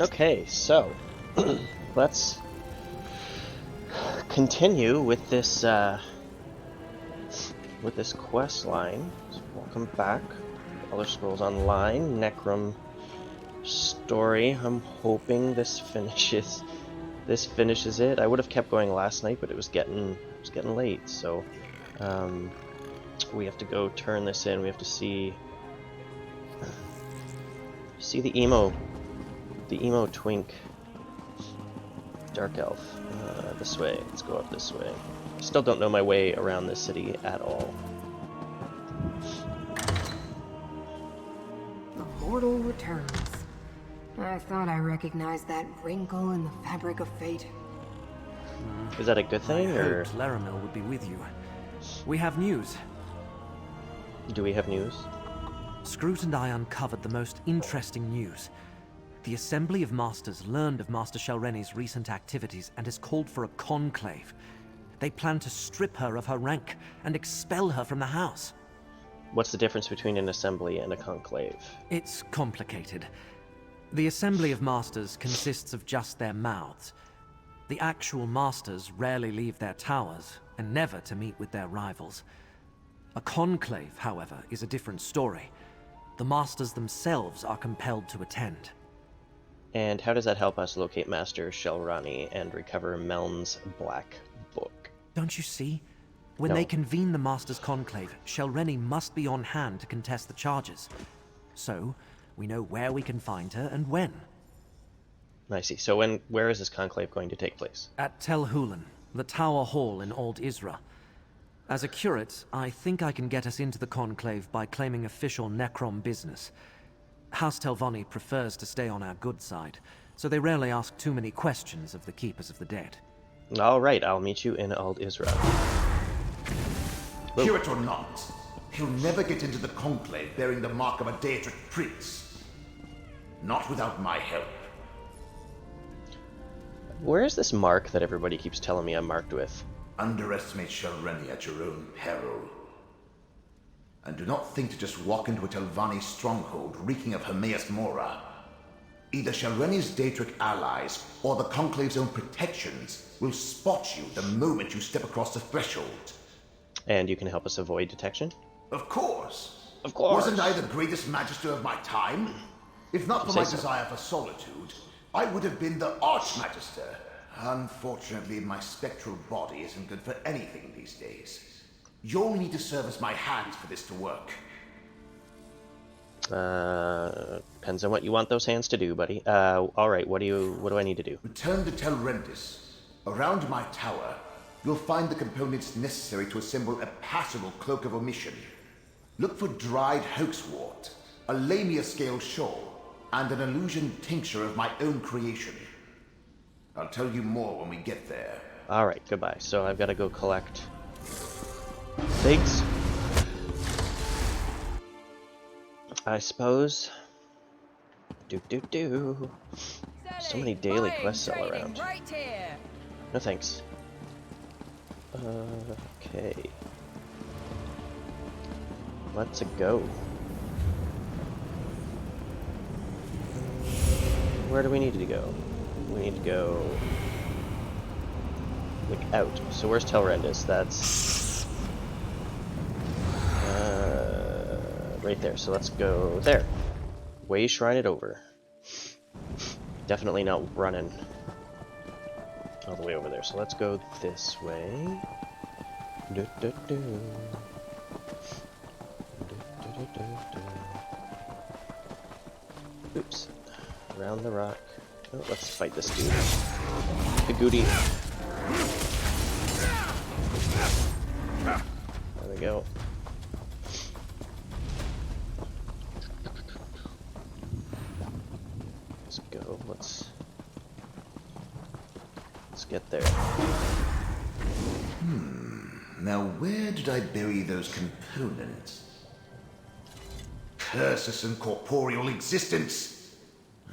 Okay, so let's continue with this quest line. So welcome back, Elder Scrolls Online, Necrom story. I'm hoping this finishes it. I would have kept going last night, but it was getting late, so we have to go turn this in. We have to see the emo twink dark elf. This way. Let's go up this way. Still don't know my way around this city at all. The mortal returns. I thought I recognized that wrinkle in the fabric of fate. Is that a good thing, or Laramil would be with you. We have news. do we have news? Scroot and I uncovered the most interesting news. The Assembly of Masters learned of Master Shelreni's recent activities and has called for a conclave. They plan to strip her of her rank and expel her from the house. What's the difference between an assembly and a conclave? It's complicated. The Assembly of Masters consists of just their mouths. The actual Masters rarely leave their towers, and never to meet with their rivals. A conclave, however, is a different story. The Masters themselves are compelled to attend. And how does that help us locate Master Shelrani and recover Meln's Black Book? Don't you see? When No. they convene the Masters' Conclave, Shelreni must be on hand to contest the charges. So, we know where we can find her and when. I see. So where is this conclave going to take place? At Tel Hulan, the Tower Hall in Old Isra. As a curate, I think I can get us into the Conclave by claiming official Necrom business. House Telvanni prefers to stay on our good side, so they rarely ask too many questions of the Keepers of the Dead. All right, I'll meet you in Old Isra. Whoa. Curate or not, he'll never get into the Conclave bearing the mark of a Daedric prince. Not without my help. Where is this mark that everybody keeps telling me I'm marked with? Underestimate Shelreni at your own peril. And do not think to just walk into a Telvanni stronghold reeking of Hermaeus Mora. Either Shelreni's Daedric allies or the Conclave's own protections will spot you the moment you step across the threshold. And you can help us avoid detection? Of course. Of course. Wasn't I the greatest magister of my time? If not for my desire for solitude, I would have been the Archmagister. Unfortunately, my spectral body isn't good for anything these days. You'll need to serve as my hands for this to work. Depends on what you want those hands to do, buddy. All right. What do I need to do? Return to Telrendis. Around my tower, you'll find the components necessary to assemble a passable cloak of omission. Look for dried hoaxwort, a lamia-scale shawl, and an illusion tincture of my own creation. I'll tell you more when we get there. All right. Goodbye. So I've got to go collect things, I suppose. So many daily quests all around. Right here. No thanks. Okay. Let's go. Where do we need to go? We need to go like out. So where's Telrendis? That's right there. So let's go there. Way shrine it over. Definitely not running all the way over there. So let's go this way. Oops. Around the rock. Oh, let's fight this dude. The goody. There we go. Let's go. Let's get there. Now where did I bury those components? Curse and corporeal existence!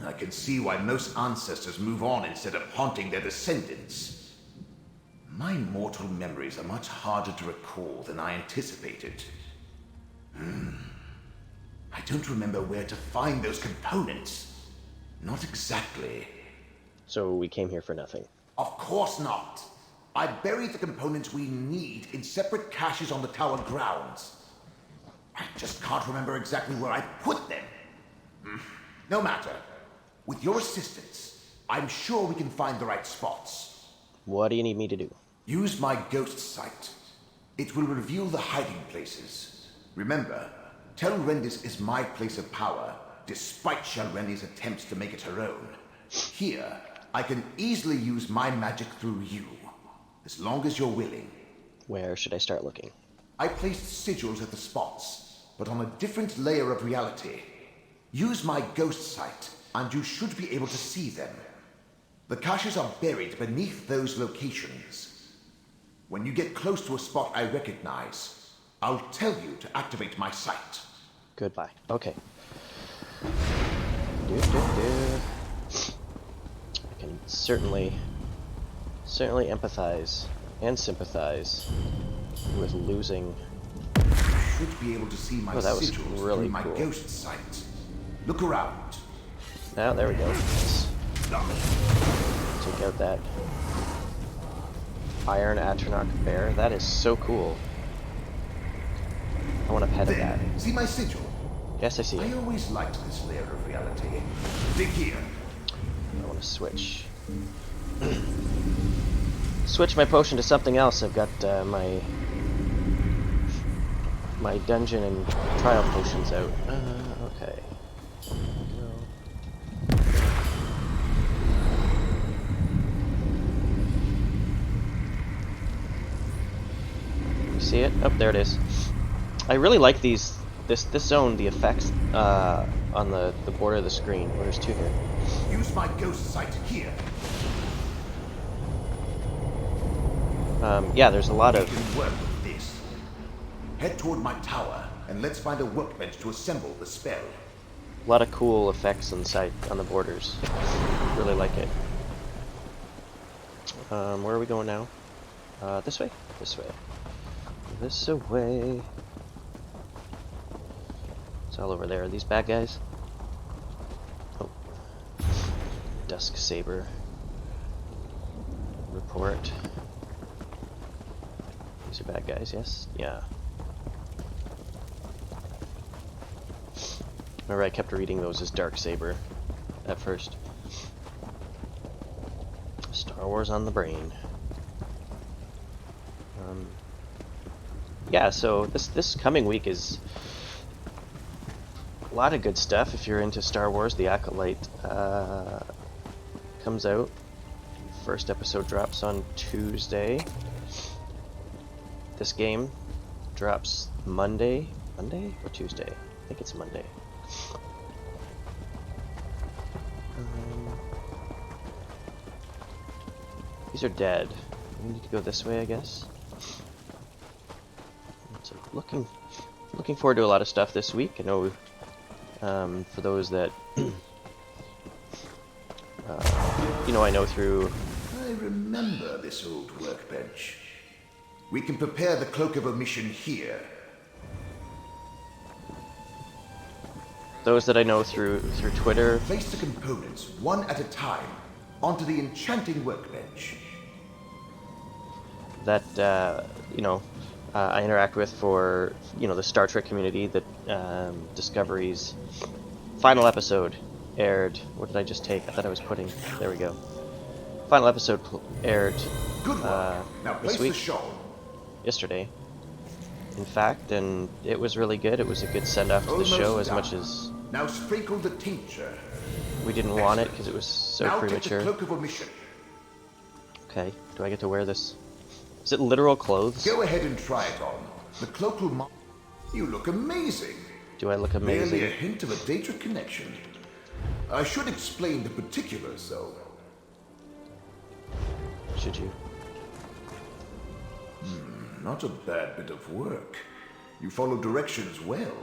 I can see why most ancestors move on instead of haunting their descendants. My mortal memories are much harder to recall than I anticipated. I don't remember where to find those components. Not exactly. So we came here for nothing. Of course not. I buried the components we need in separate caches on the tower grounds. I just can't remember exactly where I put them. No matter. With your assistance, I'm sure we can find the right spots. What do you need me to do? Use my ghost sight. It will reveal the hiding places. Remember, Tel'Rendis is my place of power, despite Shalreni's attempts to make it her own. Here, I can easily use my magic through you, as long as you're willing. Where should I start looking? I placed sigils at the spots, but on a different layer of reality. Use my ghost sight, and you should be able to see them. The caches are buried beneath those locations. When you get close to a spot I recognize, I'll tell you to activate my sight. Goodbye. Okay. I can certainly empathize and sympathize with losing. You should be able to see my that was sigils really through my cool. ghost sight. Look around. Now, there we go. Let's take out that Iron Atronach bear. That is so cool. I want to pet There, that. see my sigil? Yes, I see I it. always liked this layer of reality. Dig here. I want to switch. Switch my potion to something else. I've got my dungeon and trial potions out. Okay. You see it? Oh, there it is. I really like this zone, the effects on the border of the screen. Well, there's two here. Use my ghost sight here. Yeah, there's a lot You of can work with this. Head toward my tower, and let's find a workbench to assemble the spell. cool effects inside on the borders. Really like it. Where are we going now? This way? This way. This way. It's all over there. Are these bad guys? Oh. Dusk Saber. Report. These are bad guys, yes? Yeah. Remember, I kept reading those as Dark Saber at first. Star Wars on the brain. Yeah, so this coming week is a lot of good stuff if you're into Star Wars. The Acolyte comes out. First episode drops on Tuesday. This game drops Monday. Monday or Tuesday? I think it's Monday. These are dead. We need to go this way, I guess. So looking forward to a lot of stuff this week. I know for those that I know through. I remember this old workbench. We can prepare the Cloak of Omission here. Those that I know through Twitter. Place the components one at a time onto the enchanting workbench. That I interact with for the Star Trek community. That Discovery's final episode aired. What did I just take? I thought I was putting. There we go. Final episode aired Good work. Now place this week. the shawl. Yesterday, in fact, and it was really good. It was a good send off to the Almost show, as done. much as Now sprinkle the tincture. we didn't want it because it was so now premature. take the Cloak of Omission. Okay, do I get to wear this? Is it literal clothes? Go ahead and try it on. The cloak will You look amazing. Do I look Merely a amazing? hint of a Daedric connection. I should explain the particulars, though. Should you? Not a bad bit of work. You follow directions well.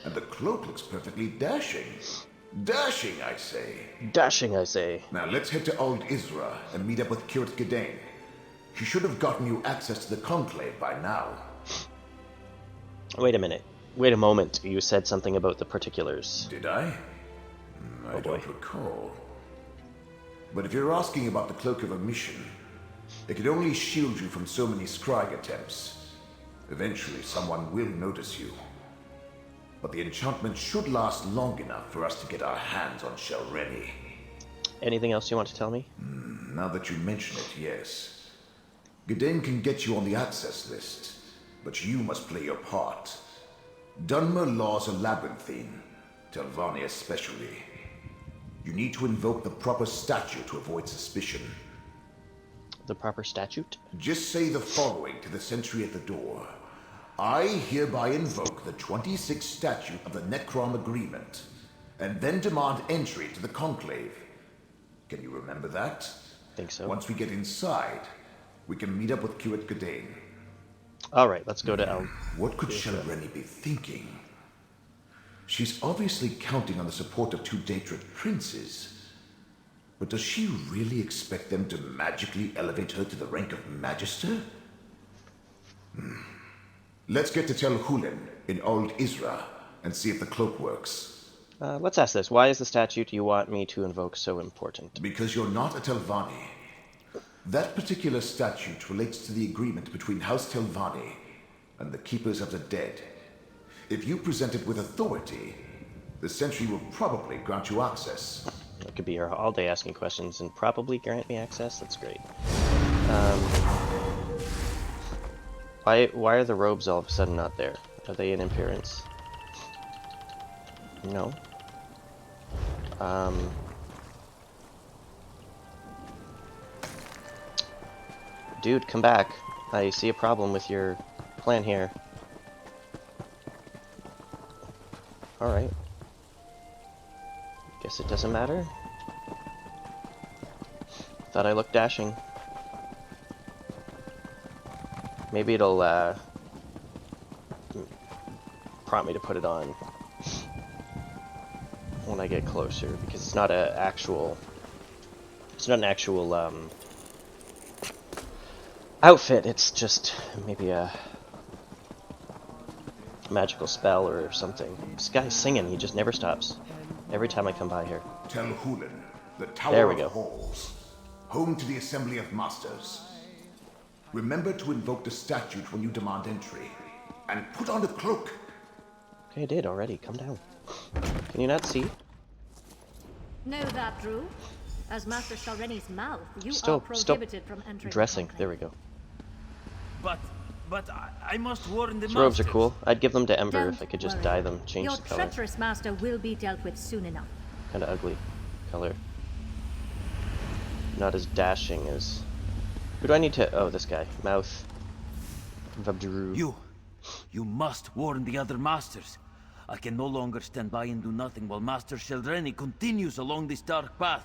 And the cloak looks perfectly dashing. Dashing, I say. Dashing, I say. Now let's head to Old Isra and meet up with Kirit Gedain. She should have gotten you access to the Conclave by now. Wait a minute. Wait a moment. You said something about the particulars. Did I? I don't recall. But if you're asking about the Cloak of Omission, it can only shield you from so many scrying attempts. Eventually, someone will notice you. But the enchantment should last long enough for us to get our hands on Shelreni. Anything else you want to tell me? Now that you mention it, yes. Gdain can get you on the access list, but you must play your part. Dunmer laws are labyrinthine, Telvanni especially. You need to invoke the proper statute to avoid suspicion. The proper statute? Just say the following to the sentry at the door. I hereby invoke the 26th statute of the Necrom agreement, and then demand entry to the Conclave. Can you remember that? Think so. Once we get inside, we can meet up with Kiwit Gdain. Alright, let's go to El. What could Shelreni be thinking? She's obviously counting on the support of two Daedric princes. But does she really expect them to magically elevate her to the rank of Magister? Let's get to Tel Hulin in Old Isra and see if the cloak works. Let's ask this. Why is the statute you want me to invoke so important? Because you're not a Telvanni. That particular statute relates to the agreement between House Telvanni and the Keepers of the Dead. If you present it with authority, the Sentry will probably grant you access. I could be here all day asking questions and probably grant me access. That's great. Why are the robes all of a sudden not there? Are they in appearance? No. Dude, come back. I see a problem with your plan here. Alright. Guess it doesn't matter. Thought I looked dashing. Maybe it'll prompt me to put it on when I get closer, because it's not an actual outfit. It's just maybe a magical spell or something. This guy's singing. He just never stops. Every time I come by here. Tel Hulin, the Tower There we of go. Halls, home to the Assembly of Masters. Remember to invoke the statute when you demand entry, and put on the cloak. Okay, I did already. Come down. Can you not see? Know that, Drew? As Master Shelreni's mouth, you Still are prohibited from entering dressing. the There we go. But I must warn the These robes are masters. cool. I'd give them to Ember Don't if I could just worry. dye them, change Your the color. treacherous master will be dealt with soon enough. Kind of ugly color. Not as dashing as. Who do I need to? Oh, this guy. Mouth. Vabdru. You must warn the other masters. I can no longer stand by and do nothing while Master Shelreni continues along this dark path.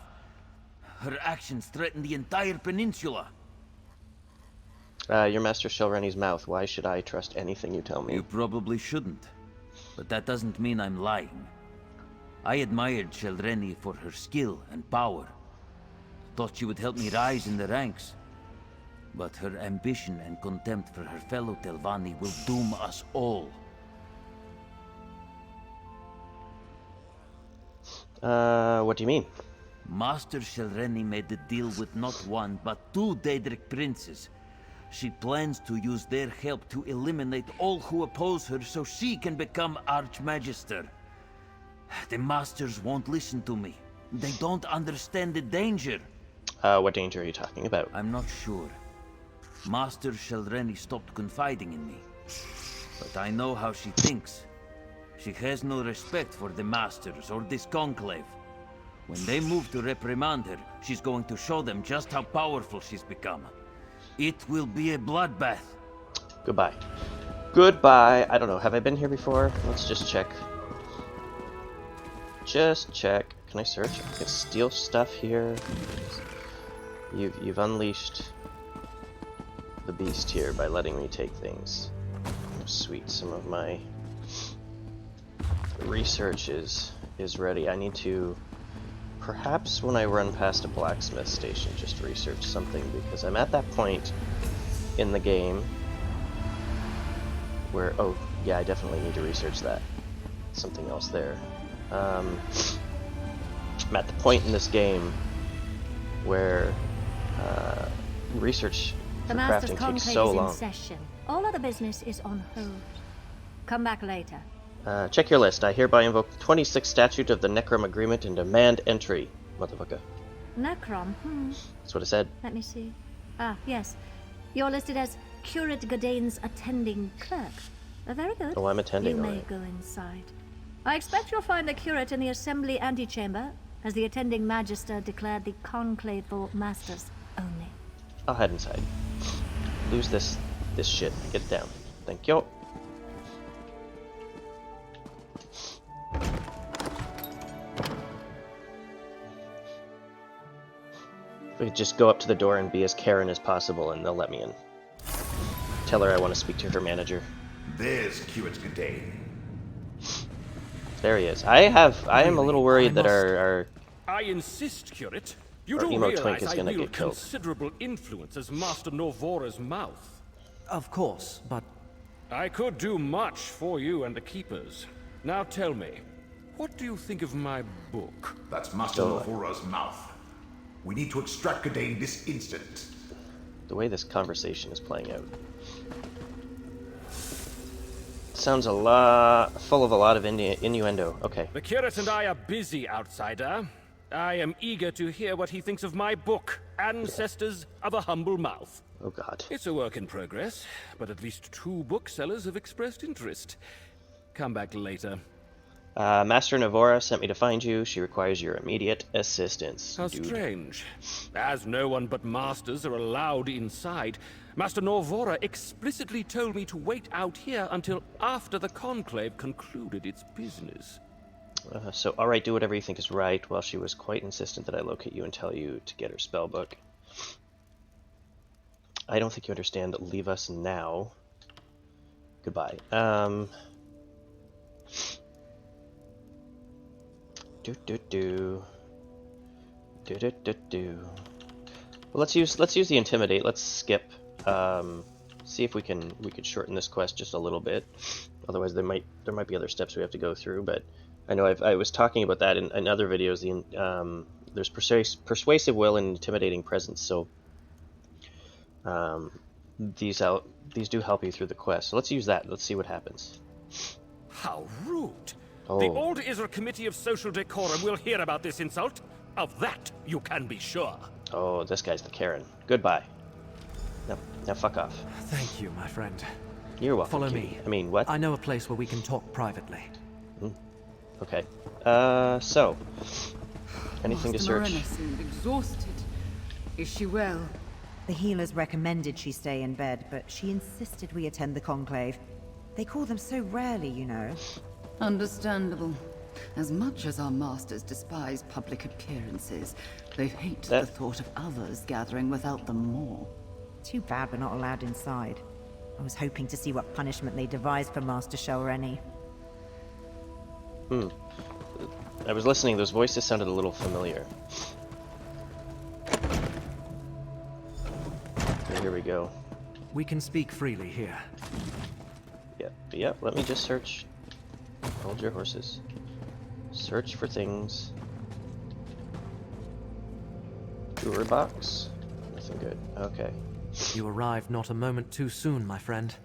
Her actions threaten the entire peninsula. Your Master Shelreni's mouth. Why should I trust anything you tell me? You probably shouldn't, but that doesn't mean I'm lying. I admired Shelreni for her skill and power. Thought she would help me rise in the ranks. But her ambition and contempt for her fellow Telvanni will doom us all. What do you mean? Master Shelreni made a deal with not one, but two Daedric princes. She plans to use their help to eliminate all who oppose her so she can become Archmagister. The Masters won't listen to me. They don't understand the danger. What danger are you talking about? I'm not sure. Master Shelreni stopped confiding in me. But I know how she thinks. She has no respect for the Masters or this conclave. When they move to reprimand her, she's going to show them just how powerful she's become. It will be a bloodbath. Goodbye. Goodbye. I don't know. Have I been here before? Let's just check. Just check. Can I search? I can steal stuff here. You've unleashed the beast here by letting me take things. Sweet. Some of my research is ready. I need to, perhaps when I run past a blacksmith station, just research something, because I'm at that point in the game where, oh yeah, I definitely need to research that. Something else there. I'm at the point in this game where research The for Master's crafting takes Conclave so is in long. session. All other business is on hold. Come back later. Check your list. I hereby invoke the 26th statute of the Necrom Agreement and demand entry. Motherfucker. Necrom, That's what it said. let me see. Ah, yes. You're listed as Curate Godane's attending clerk. Very good. Oh, I'm attending, You may alright. go inside. I expect you'll find the curate in the assembly antechamber, as the attending magister declared the conclave for masters only. I'll head inside. Lose this shit. Get it down. Thank you. If we could just go up to the door and be as Karen as possible, and they'll let me in. Tell her I want to speak to her manager. There's Curate Godane. There he is. I am a little worried that our I insist, Curate. You Our do emo twink realize is I gonna wield get killed. considerable influence as Master Norvora's mouth. Of course, but I could do much for you and the Keepers. Now tell me, what do you think of my book? That's Master Norvora's mouth. We need to extract Godane this instant. the way this conversation is playing out. Sounds full of a lot of innuendo. Okay. The curate and I are busy, outsider. I am eager to hear what he thinks of my book, Ancestors of a Humble Mouth. Oh god. It's a work in progress, but at least 2 booksellers have expressed interest. Come back later. Master Navora sent me to find you. She requires your immediate assistance. How dude. strange. As no one but masters are allowed inside, Master Norvora explicitly told me to wait out here until after the Conclave concluded its business. So, alright, do whatever you think is right. Well, she was quite insistent that I locate you and tell you to get her spellbook. I don't think you understand. Leave us now. Goodbye. Well, let's use the intimidate. Let's skip. See if we could shorten this quest just a little bit. Otherwise, there might be other steps we have to go through. But I know I was talking about that in other videos. There's persuasive will and intimidating presence. So these do help you through the quest. So let's use that. Let's see what happens. How rude! Oh. The Old Isra Committee of Social Decorum will hear about this insult. Of that, you can be sure. Oh, this guy's the Karen. Goodbye. Now fuck off. thank you, my friend. You're welcome. Follow cutie. me. I mean, what? I know a place where we can talk privately. Okay. So anything to Master search? Morena seemed exhausted. Is she well? The healers recommended she stay in bed, but she insisted we attend the conclave. They call them so rarely, you know. Understandable. As much as our masters despise public appearances, they hate the thought of others gathering without them more. Too bad we're not allowed inside. I was hoping to see what punishment they devised for Master Shalreni. I was listening. Those voices sounded a little familiar. Okay, here we go. We can speak freely here. Yep. Let me just search. Hold your horses. Search for things. Brewer box. Nothing good. Okay. You arrived not a moment too soon, my friend.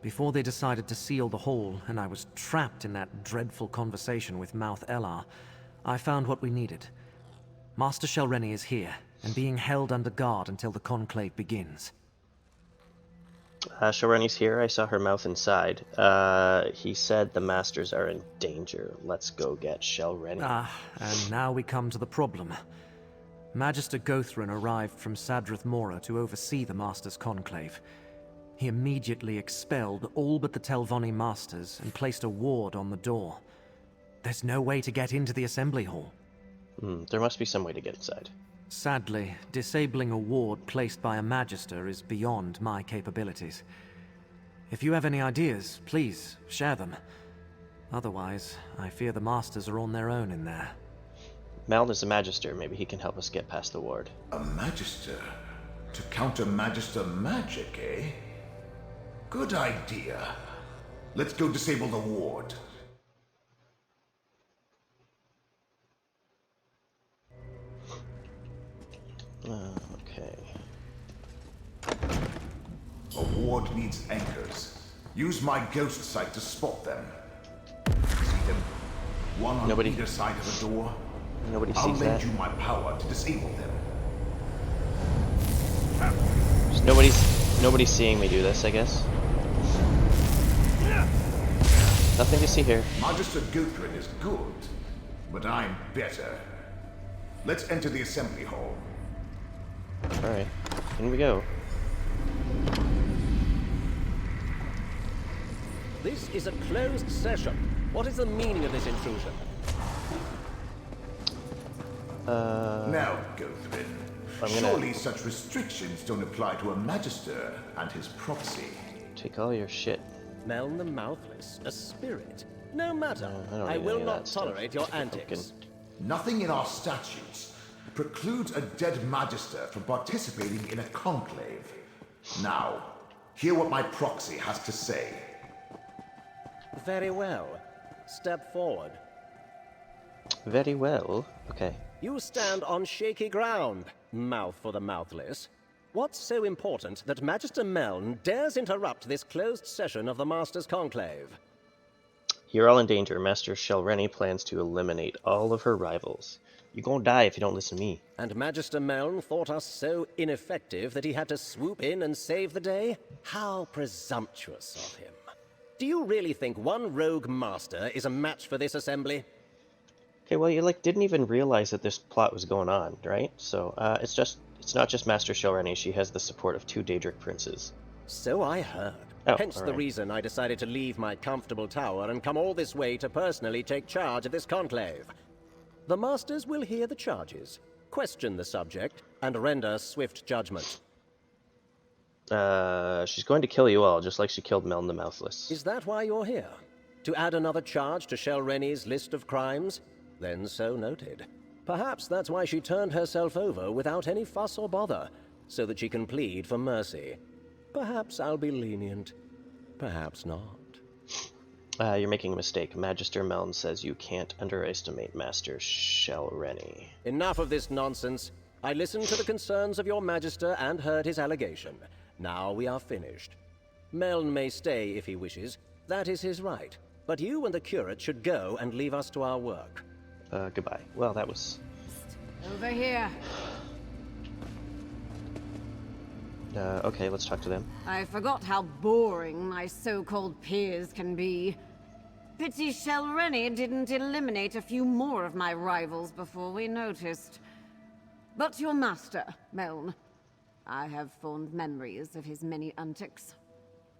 Before they decided to seal the hall, and I was trapped in that dreadful conversation with Mouth Elar, I found what we needed. Master Shalreni is here, and being held under guard until the conclave begins. Shalreni's here. I saw her mouth inside. He said the masters are in danger. Let's go get Shalreni. And now we come to the problem. Magister Gothran arrived from Sadrith Mora to oversee the Masters' Conclave. He immediately expelled all but the Telvanni Masters and placed a ward on the door. There's no way to get into the assembly hall. There must be some way to get inside. Sadly, disabling a ward placed by a Magister is beyond my capabilities. If you have any ideas, please, share them. Otherwise, I fear the Masters are on their own in there. Mal is a Magister. Maybe he can help us get past the ward. A Magister? To counter Magister magic, eh? Good idea. Let's go disable the ward. ward needs anchors. Use my ghost sight to spot them. See them? One on either side of a door. Nobody I'll sees lend that. you my power to disable them. Just nobody's seeing me do this, I guess. Nothing to see here. Magister Guthrin is good, but I'm better. Let's enter the assembly hall. Alright, in we go. This is a closed session. What is the meaning of this intrusion? Now, Guthrin, surely such restrictions don't apply to a Magister and his proxy. Take all your shit. Meln the Mouthless, a spirit. No matter. I I will not tolerate your antics. Nothing in our statutes precludes a dead Magister from participating in a conclave. Now, hear what my proxy has to say. Very well. Step forward. Very well. Okay. You stand on shaky ground, mouth for the mouthless. What's so important that Magister Meln dares interrupt this closed session of the Master's Conclave? You're all in danger. Master Shelreni plans to eliminate all of her rivals. You're gonna die if you don't listen to me. And Magister Meln thought us so ineffective that he had to swoop in and save the day? How presumptuous of him. Do you really think one rogue master is a match for this assembly? Okay, well, you didn't even realize that this plot was going on, right? So, it's not just Master Shelreni. She has the support of 2 Daedric princes. So I heard. Oh, Hence the reason I decided to leave my comfortable tower and come all this way to personally take charge of this conclave. The Masters will hear the charges, question the subject, and render swift judgment. She's going to kill you all, just like she killed Meln the Mouthless. Is that why you're here? To add another charge to Shelreni's list of crimes? Then so noted. Perhaps that's why she turned herself over without any fuss or bother, so that she can plead for mercy. Perhaps I'll be lenient. Perhaps not. You're making a mistake. Magister Meln says you can't underestimate Master Shelreni. Enough of this nonsense. I listened to the concerns of your Magister and heard his allegation. Now we are finished. Meln may stay if he wishes. That is his right. But you and the curate should go and leave us to our work. Goodbye. Well, that was... Over here. Okay, let's talk to them. I forgot how boring my so-called peers can be. Pity Shelreni didn't eliminate a few more of my rivals before we noticed. But your master, Meln. I have fond memories of his many antics.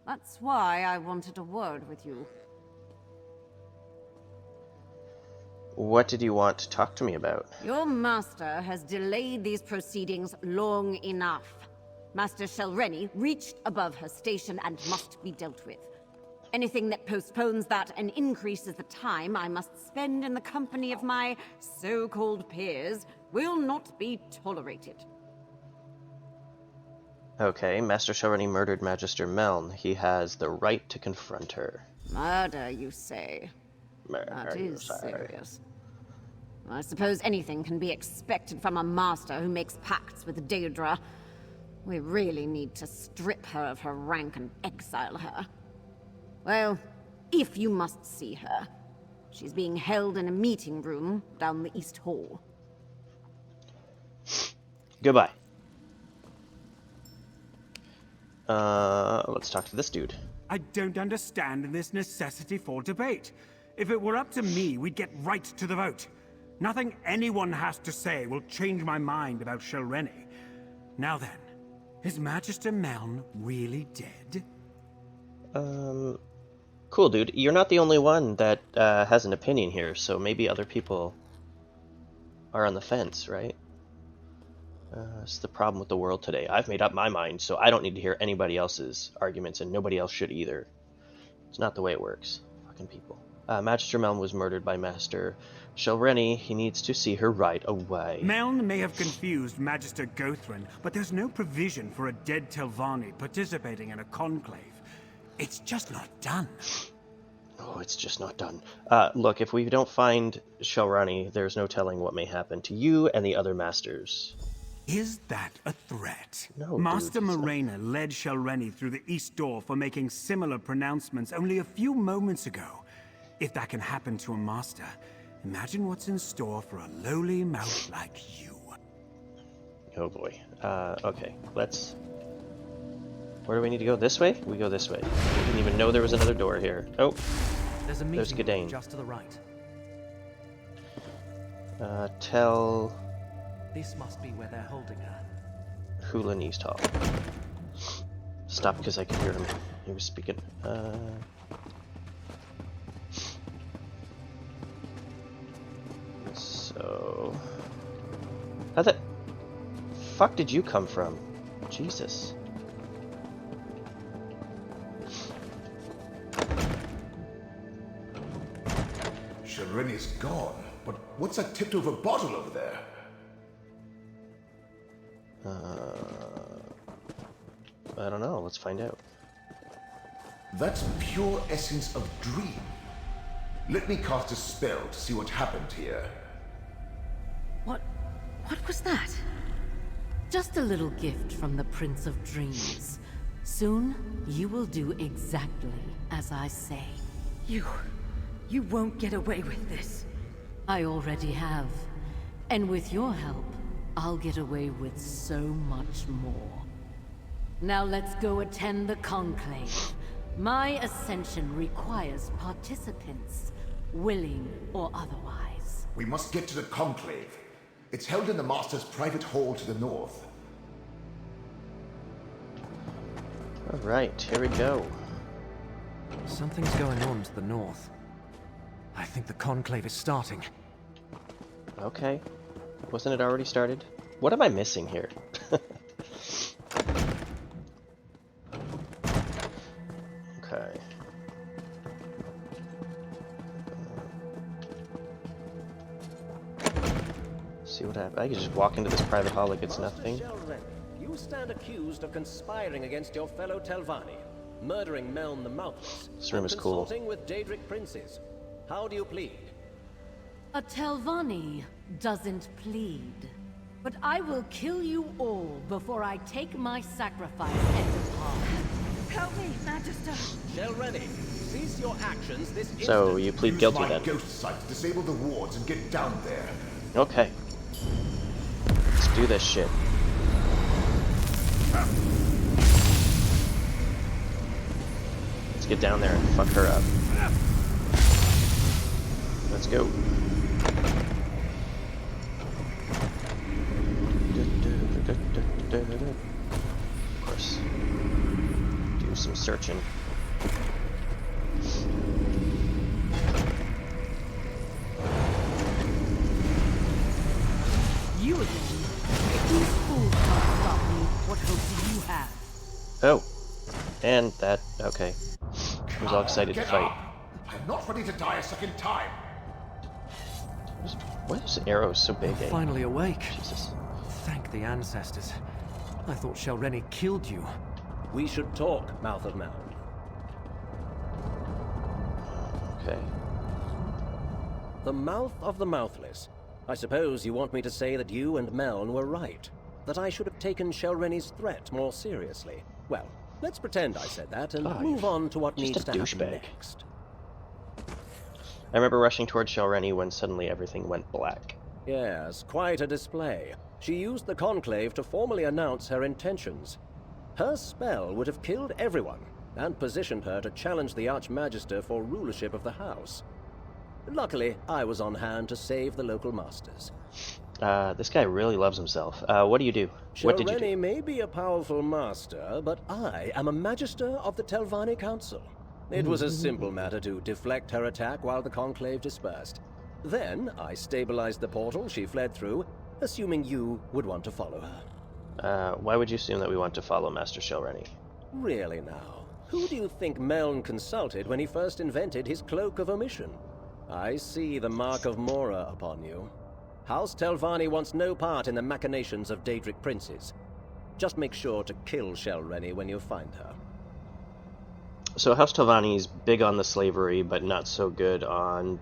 That's why I wanted a word with you. What did you want to talk to me about? Your master has delayed these proceedings long enough. Master Shelreni reached above her station and must be dealt with. Anything that postpones that and increases the time I must spend in the company of my so-called peers will not be tolerated. Okay, Master Shelreni murdered Magister Meln. He has the right to confront her. Murder, you say? That is serious. I suppose anything can be expected from a master who makes pacts with Daedra. We really need to strip her of her rank and exile her. Well, if you must see her, she's being held in a meeting room down the East Hall. Goodbye. Let's talk to this dude. I don't understand this necessity for debate. If it were up to me, we'd get right to the vote. Nothing anyone has to say will change my mind about Shelreni. Now then, is Magister Meln really dead? Cool, dude. You're not the only one that has an opinion here, so maybe other people are on the fence, right? It's the problem with the world today. I've made up my mind, so I don't need to hear anybody else's arguments, and nobody else should either. It's not the way it works. Fucking people. Magister Meln was murdered by Master Shelreni. He needs to see her right away. Meln may have confused Magister Guthrin, but there's no provision for a dead Telvanni participating in a conclave. It's just not done. Oh, it's just not done. Look, if we don't find Shelreni, there's no telling what may happen to you and the other masters. Is that a threat? No, Master dude, Morena led Shelreni through the East Door for making similar pronouncements only a few moments ago. If that can happen to a master, imagine what's in store for a lowly mouth like you. Oh boy. Okay, let's... Where do we need to go? This way? We go this way. We didn't even know there was another door here. Oh, There's a there's meeting Gadain. just to the right. Tell This must be where they're holding her. Hulan East Hall. Stop, because I could hear him. He was speaking. So... How the fuck did you come from? Jesus. Shelreni's gone, but what's that tipped over bottle over there? I don't know. Let's find out. That's pure essence of dream. Let me cast a spell to see what happened here. What was that? Just a little gift from the Prince of Dreams. Soon, you will do exactly as I say. You won't get away with this. I already have. And with your help, I'll get away with so much more. Now let's go attend the Conclave. My ascension requires participants, willing or otherwise. We must get to the Conclave. It's held in the Master's private hall to the north. Alright, here we go. Something's going on to the north. I think the conclave is starting. Okay. Wasn't it already started? What am I missing here? Okay. See what happens. I can just walk into this private hall like it's nothing. Master Shelreni, you stand accused of conspiring against your fellow Telvanni, murdering Meln the Mouthless, This room is cool. consulting with Daedric princes. How do you plead? A Telvanni doesn't plead. But I will kill you all before I take my sacrifice and depart. Help me, Magister. Shelreni, cease your actions this instant. So you plead guilty Use my then? ghost sight to disable the wards and get down there. Okay. Let's do this shit. Let's get down there and fuck her up. Let's go. Of course. Do some searching. You again. If these fools can't stop me, what hope do you have? Oh. And that, okay. I was all excited to Get fight. up. I'm not ready to die a second time. Why are those arrows so big, eh? Finally awake. Jesus. Thank the ancestors. I thought Shelreni killed you. We should talk, Mouth of Meln. Okay. The Mouth of the Mouthless. I suppose you want me to say that you and Meln were right. That I should have taken Shelreni's threat more seriously. Well, let's pretend I said that and move on to what just needs a to happen douchebag. next. I remember rushing towards Shelreni when suddenly everything went black. Yes, quite a display. She used the Conclave to formally announce her intentions. Her spell would have killed everyone, and positioned her to challenge the Archmagister for rulership of the house. Luckily, I was on hand to save the local masters. This guy really loves himself. What do you do? What did you Shelreni do? may be a powerful master, but I am a Magister of the Telvanni Council. It was a simple matter to deflect her attack while the Conclave dispersed. Then, I stabilized the portal she fled through, assuming you would want to follow her. Why would you assume that we want to follow Master Shelreni? Really now, who do you think Meln consulted when he first invented his Cloak of Omission? I see the mark of Mora upon you. House Telvanni wants no part in the machinations of Daedric princes. Just make sure to kill Shelreni when you find her. So House Telvanni's big on the slavery, but not so good on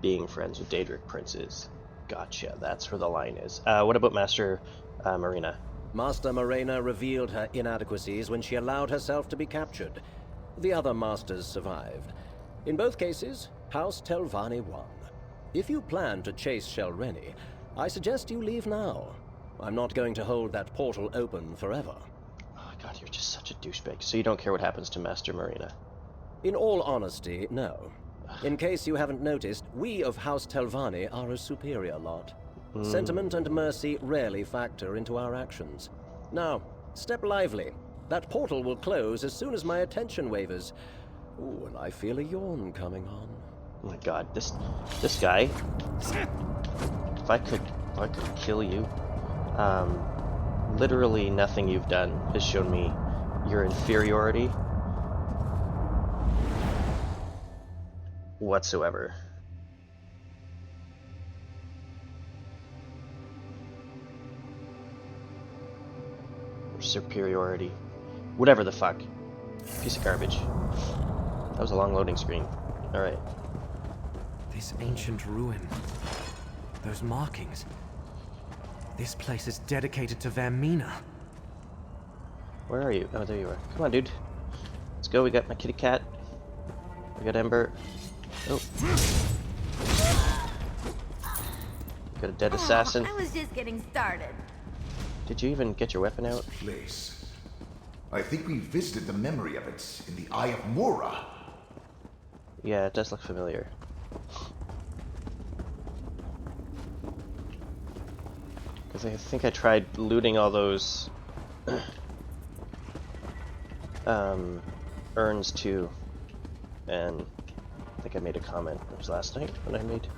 being friends with Daedric princes. Gotcha, that's where the line is. What about Master Marina? Master Morena revealed her inadequacies when she allowed herself to be captured. The other masters survived. In both cases, House Telvanni won. If you plan to chase Shelreni, I suggest you leave now. I'm not going to hold that portal open forever. Oh my god, you're just such a douchebag. So you don't care what happens to Master Marina? In all honesty, no. In case you haven't noticed, we of House Telvanni are a superior lot. Sentiment and mercy rarely factor into our actions. Now, step lively. That portal will close as soon as my attention wavers. Ooh, and I feel a yawn coming on. Oh my god, this guy. If I could kill you. Literally nothing you've done has shown me your inferiority whatsoever. Or superiority. Whatever the fuck. Piece of garbage. That was a long loading screen. Alright. This ancient ruin. Those markings. This place is dedicated to Vermina. Where are you? Oh, there you are. Come on, dude. Let's go. We got my kitty cat. We got Ember. Oh. Got a dead assassin. I was just getting started. Did you even get your weapon out? Place. I think we visited the memory of it in the Eye of Mora. Yeah, it does look familiar. Because I think I tried looting all those urns too, and I think I made a comment. It was last night when I made,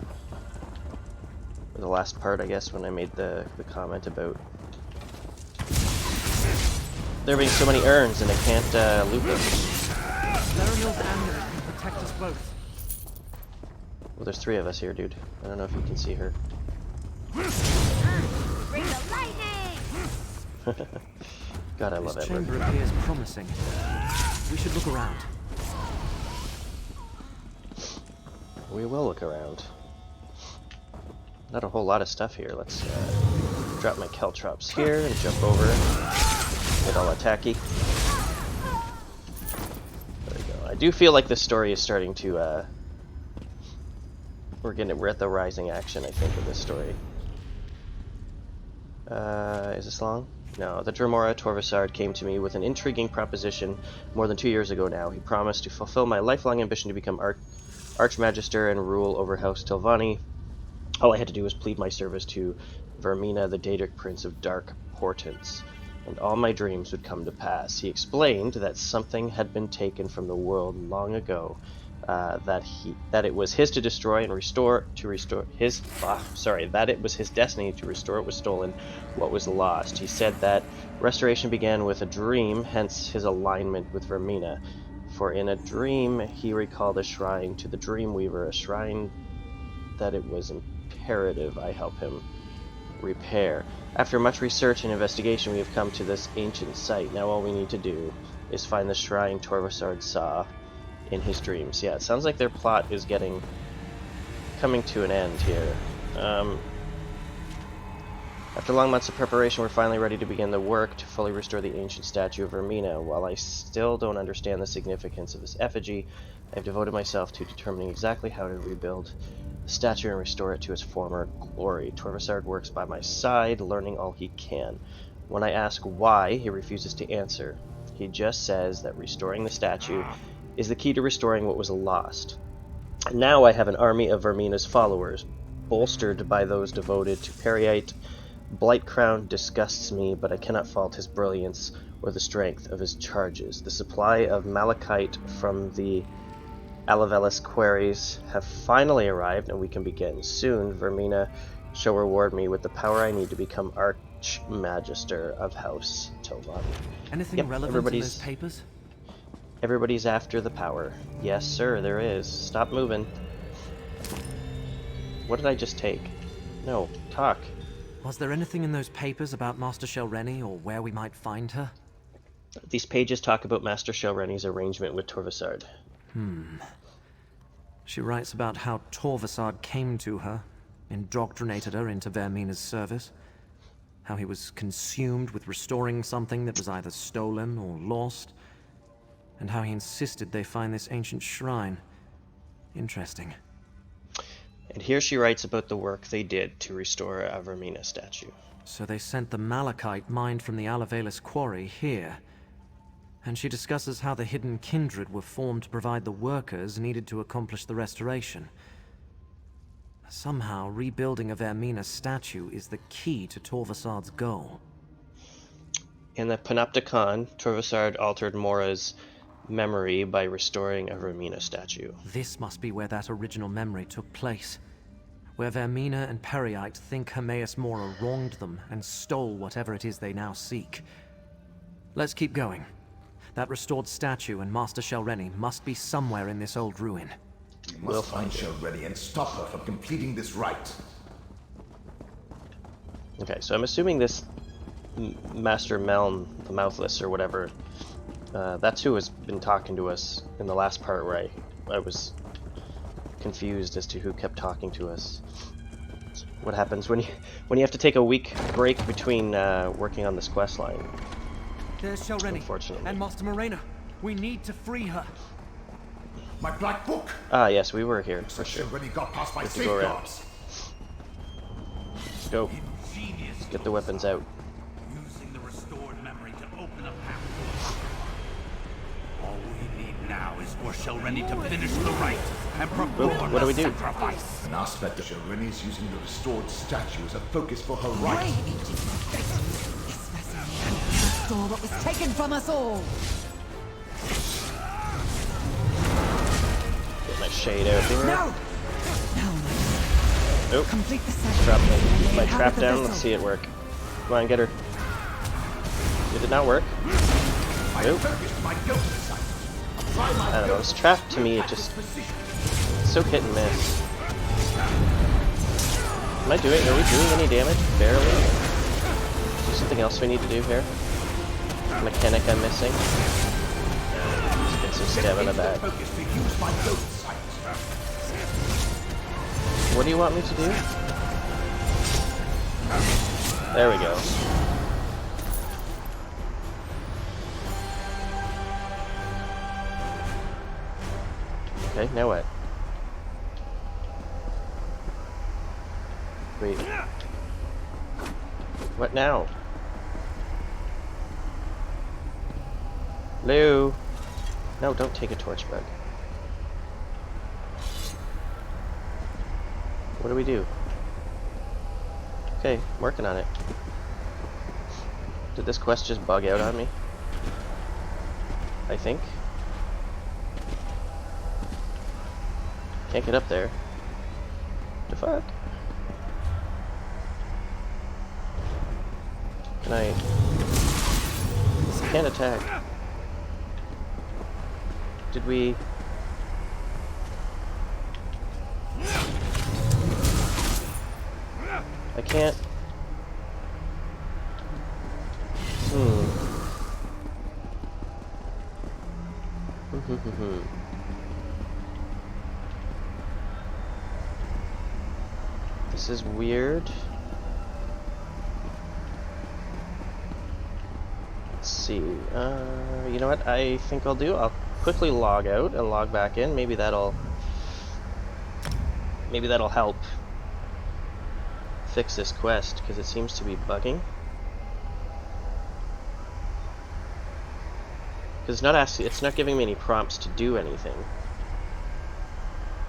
or the last part, I guess, when I made the comment about there being so many urns and I can't loot them. Laramil's amulet can protect us both. Well, there's 3 of us here, dude. I don't know if you can see her. Bring the lightning! God, I love This Ember. chamber appears promising. We should look around. We will look around. Not a whole lot of stuff here. Let's drop my caltrops here and jump over. Get all attacky. There we go. I do feel like the story is starting to we're at the rising action, I think, of this story. Is this long? No. The Dremora Torvasard came to me with an intriguing proposition more than 2 years ago now. He promised to fulfill my lifelong ambition to become Archmagister and rule over House Telvanni. All I had to do was plead my service to Vermina, the Daedric Prince of Dark Portents, and all my dreams would come to pass. He explained that something had been taken from the world long ago, that it was his to destroy and that it was his destiny to restore what was stolen, what was lost. He said that restoration began with a dream, hence his alignment with Vermina. For in a dream he recalled a shrine to the Dreamweaver, a shrine that it was imperative I help him repair. After much research and investigation, we have come to this ancient site. Now all we need to do is find the shrine Torvasard saw in his dreams. Yeah, it sounds like their plot is coming to an end here. After long months of preparation, we're finally ready to begin the work to fully restore the ancient statue of Vermina. While I still don't understand the significance of this effigy, I've devoted myself to determining exactly how to rebuild the statue and restore it to its former glory. Torvasard works by my side, learning all he can. When I ask why, he refuses to answer. He just says that restoring the statue is the key to restoring what was lost. Now I have an army of Vermina's followers, bolstered by those devoted to Periite. Blightcrown disgusts me, but I cannot fault his brilliance or the strength of his charges. The supply of malachite from the Alavelis quarries have finally arrived, and we can begin. Soon, Vermina shall reward me with the power I need to become Archmagister of House Telvanni. Anything relevant in those papers? Everybody's after the power. Yes, sir, there is. Stop moving. What did I just take? No, talk. Was there anything in those papers about Master Shelreni or where we might find her? These pages talk about Master Shelreni's arrangement with She writes about how Torvasard came to her, indoctrinated her into Vermina's service, how he was consumed with restoring something that was either stolen or lost, and how he insisted they find this ancient shrine. Interesting. And here she writes about the work they did to restore a Vermina statue. So they sent the malachite mined from the Alavelis quarry here. And she discusses how the hidden kindred were formed to provide the workers needed to accomplish the restoration. Somehow, rebuilding a Vermina statue is the key to Torvasad's goal. In the Panopticon, Torvasad altered Mora's memory by restoring a Vermina statue. This must be where that original memory took place. Where Vermina and Periite think Hermaeus Mora wronged them and stole whatever it is they now seek. Let's keep going. That restored statue and Master Shelreni must be somewhere in this old ruin. We must find Shelreni and stop her from completing this rite. Okay, so I'm assuming this Master Meln, the Mouthless or whatever, that's who has been talking to us in the last part where I was confused as to who kept talking to us. What happens when you have to take a week break between working on this quest line? There's Shelreni Unfortunately. and Master Morena. We need to free her. My black book! Ah, yes, we were here for sure. Shelreni got past my Let's go around. safeguards. Let's go. Let's get the weapons out. Using the restored memory to open a path. All we need now is for Shelreni to finish the rite and perform what do we the do? sacrifice. An aspect of Shelreni is using the restored statue as a focus for her rite. Restore what was taken from us all. Get my shade out here. No! Nope. Complete the Trap sacrifice. my trap down. Let's see it work. Come on, get her. Did it not work? Nope. I don't know. This trap to me, it's so hit and miss. Am I doing? Are we doing any damage? Barely. Is there something else we need to do here? Mechanic I'm missing. Just get some stamina back. What do you want me to do? There we go. Okay, now what? Wait. What now? Hello? No, don't take a torch bug. What do we do? Okay, working on it. Did this quest just bug out on me? I think. Can't get up there. The fuck? Can I... Can't attack. Did we... I can't... This is weird. Let's see. You know what I think I'll do? I'll quickly log out and log back in. Maybe that'll help fix this quest, because it seems to be bugging. Because it's not giving me any prompts to do anything.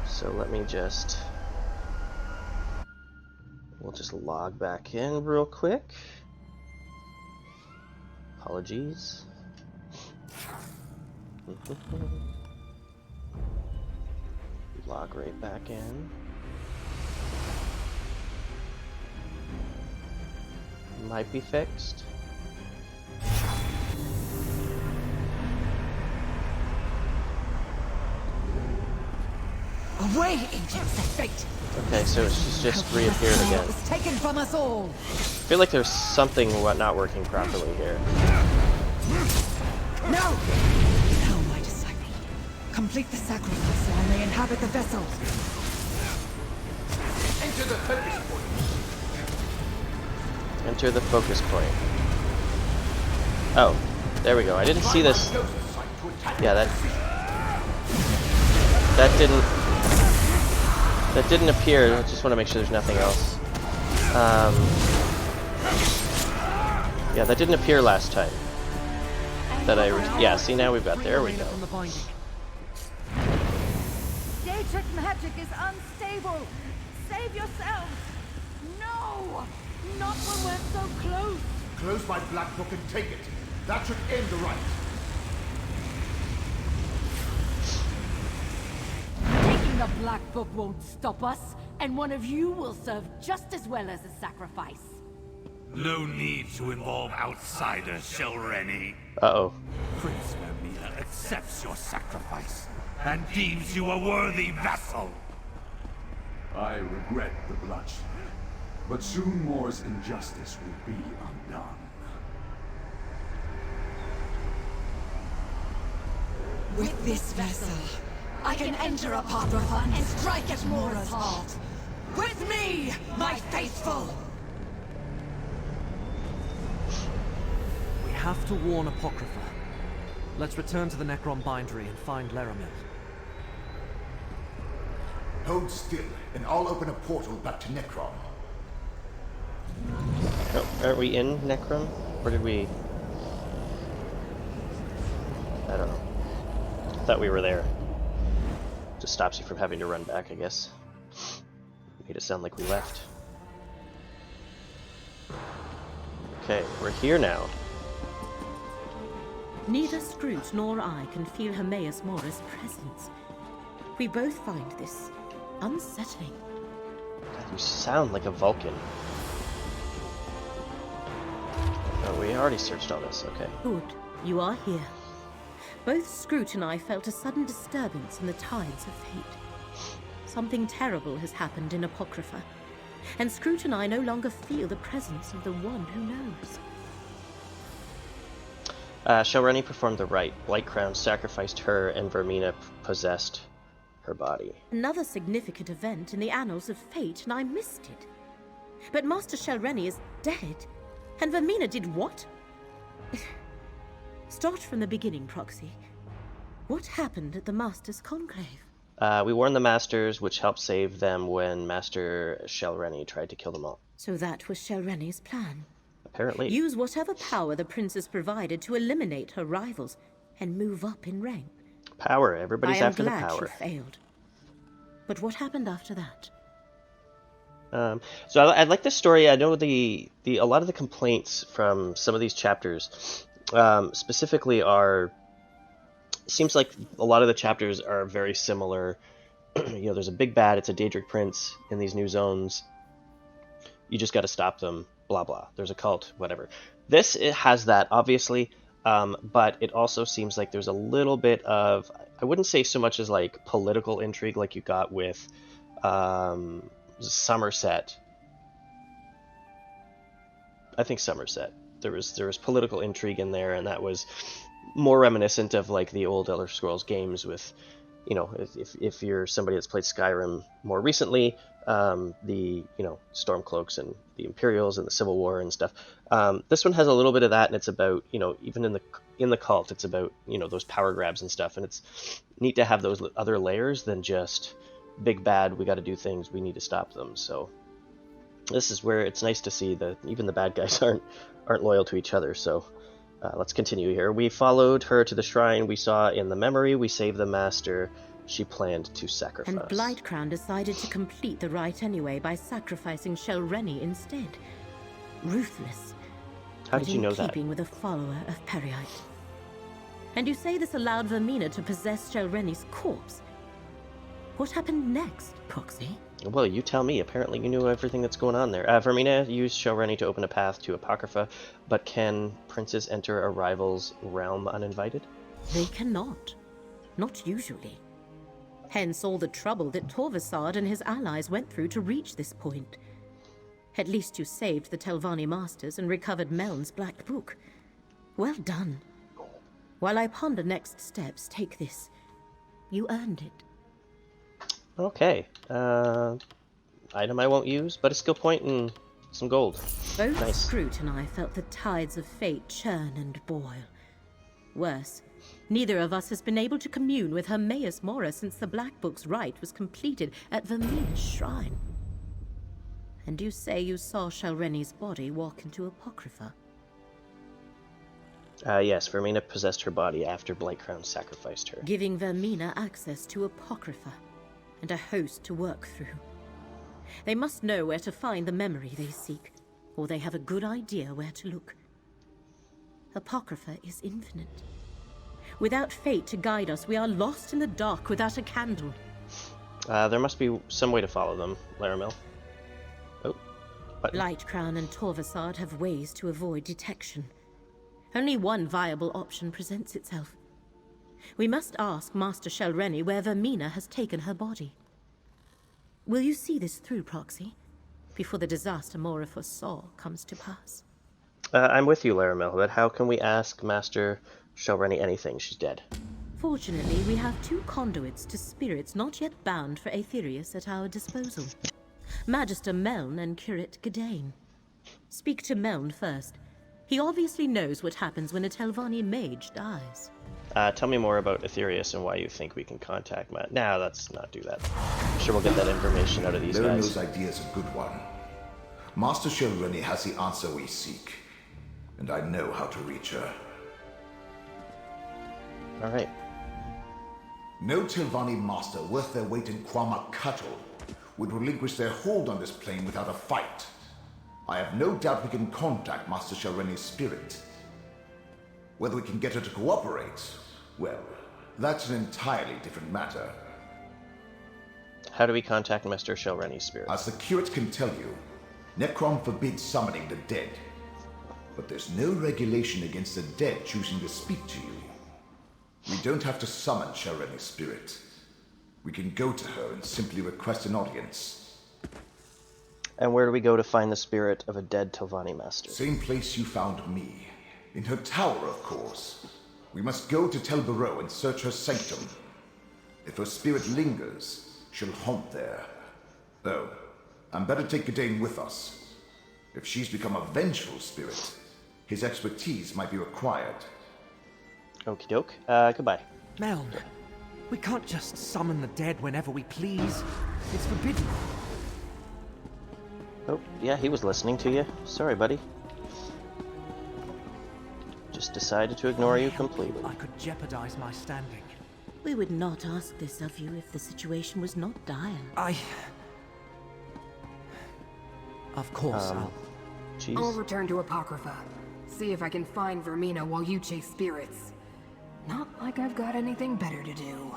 So let me just... We'll just log back in real quick. Apologies. Log right back in. Might be fixed. Away, agents of fate. Okay, so she's just reappeared again. Was taken from us all. I feel like there's something not working properly here. No! Now, my disciple. Complete the sacrifice so I may inhabit the vessel. Enter the focus point. Enter the focus point. Oh, there we go. I didn't see this. Yeah, that didn't appear. I just want to make sure there's nothing else. Yeah, that didn't appear last time. Yeah, see, now we've got, there we go. Daedric magic is unstable. Save yourself. No, not when we're so close. Close my black book and take it. That should end the rite. Taking the Black Book won't stop us, and one of you will serve just as well as a sacrifice. No need to involve outsiders, Shelreni. Uh-oh. Prince Vermina accepts your sacrifice and deems you a worthy vassal. I regret the bloodshed, but soon Moore's injustice will be undone. With this vessel, I can enter Apocrypha and strike at Mora's heart. With me, my faithful! We have to warn Apocrypha. Let's return to the Necrom bindery and find Laramil. Hold still, and I'll open a portal back to Necrom. Oh, aren't we in Necrom? Or did we... I don't know. I thought we were there. Just stops you from having to run back, I guess. Made it sound like we left. Okay, we're here now. Neither Scroot nor I can feel Hermaeus Mora's presence. We both find this unsettling. God, you sound like a Vulcan. Oh, we already searched all this, okay. Good, you are here. Both Scroot and I felt a sudden disturbance in the tides of fate. Something terrible has happened in Apocrypha, and Scroot and I no longer feel the presence of the one who knows. Shelreni performed the rite. Blightcrown sacrificed her, and Vermina possessed her body. Another significant event in the annals of fate, and I missed it. But Master Shelreni is dead, and Vermina did what? Start from the beginning, Proxy. What happened at the Master's Conclave? We warned the Masters, which helped save them when Master Shelreni tried to kill them all. So that was Shelreni's plan. Apparently. Use whatever power the princess provided to eliminate her rivals and move up in rank. Power. Everybody's after the power. I am glad she failed. But what happened after that? So I like this story. I know a lot of the complaints from some of these chapters specifically are... It seems like a lot of the chapters are very similar. You know, there's a big bad, it's a Daedric prince in these new zones. You just got to stop them, blah blah. There's a cult, whatever. This, it has that, obviously, but it also seems like there's a little bit of, I wouldn't say so much as like political intrigue like you got with Somerset. I think Somerset. There was political intrigue in there, and that was more reminiscent of like the old Elder Scrolls games with, you know, if you're somebody that's played Skyrim more recently, the, you know, Stormcloaks and the Imperials and the Civil War and stuff. This one has a little bit of that, and it's about, you know, even in the cult, it's about, you know, those power grabs and stuff, and it's neat to have those other layers than just big bad, we got to do things, we need to stop them. So this is where it's nice to see that even the bad guys aren't loyal to each other. So let's continue here. We followed her to the shrine we saw in the memory. We saved the master she planned to sacrifice. And Blightcrown decided to complete the rite anyway by sacrificing Shelreni instead. Ruthless. How did you know that? In keeping with a follower of Periite. And you say this allowed Vermina to possess Shelreni's corpse. What happened next, Proxy? Well, you tell me. Apparently you knew everything that's going on there. Vermina used Shelreni to open a path to Apocrypha, but can princes enter a rival's realm uninvited? They cannot. Not usually. Hence all the trouble that Torvasad and his allies went through to reach this point. At least you saved the Telvanni Masters and recovered Meln's Black Book. Well done. While I ponder next steps, take this. You earned it. Okay. item I won't use, but a skill point and some gold. Both Nice. Scroot and I felt the tides of fate churn and boil. Worse, neither of us has been able to commune with Hermaeus Mora since the Black Book's rite was completed at Vermina's shrine. And you say you saw Shalreni's body walk into Apocrypha? Yes, Vermina possessed her body after Blightcrown sacrificed her. Giving Vermina access to Apocrypha and a host to work through. They must know where to find the memory they seek, or they have a good idea where to look. Apocrypha is infinite. Without fate to guide us, we are lost in the dark without a candle. There must be some way to follow them, Laramil. Oh, button. Blightcrown and Torvasard have ways to avoid detection. Only one viable option presents itself. We must ask Master Shalreni where Vermina has taken her body. Will you see this through, Proxy, before the disaster Mora foresaw comes to pass? I'm with you, Laramil, but how can we ask Master Shalreni anything? She's dead. Fortunately, we have two conduits to spirits not yet bound for Aetherius at our disposal. Magister Meln and Curate Gadain. Speak to Meln first. He obviously knows what happens when a Telvanni mage dies. Tell me more about Aetherius and why you think we can contact Matt. Nah, let's not do that. I'm sure we'll get that information out of these guys. Laramil's idea is a good one. Master Shalreni has the answer we seek, and I know how to reach her. Alright. No Telvanni master worth their weight in Quama cattle would relinquish their hold on this plane without a fight. I have no doubt we can contact Master Shalreni's spirit. Whether we can get her to cooperate, well, that's an entirely different matter. How do we contact Master Shalreni's spirit? As the curate can tell you, Necrom forbids summoning the dead. But there's no regulation against the dead choosing to speak to you. We don't have to summon Shalreni's spirit. We can go to her and simply request an audience. And where do we go to find the spirit of a dead Telvanni master? Same place you found me. In her tower, of course. We must go to Tel Barrow and search her sanctum. If her spirit lingers, she'll haunt there. Oh, and better take Gadain with us. If she's become a vengeful spirit, his expertise might be required. Okie doke. Goodbye. Meln, we can't just summon the dead whenever we please. It's forbidden. Oh, yeah, he was listening to you. Sorry, buddy. Just decided to ignore you completely. I could jeopardize my standing. We would not ask this of you if the situation was not dire. Of course, I'll return to Apocrypha. See if I can find Vermina while you chase spirits. Not like I've got anything better to do.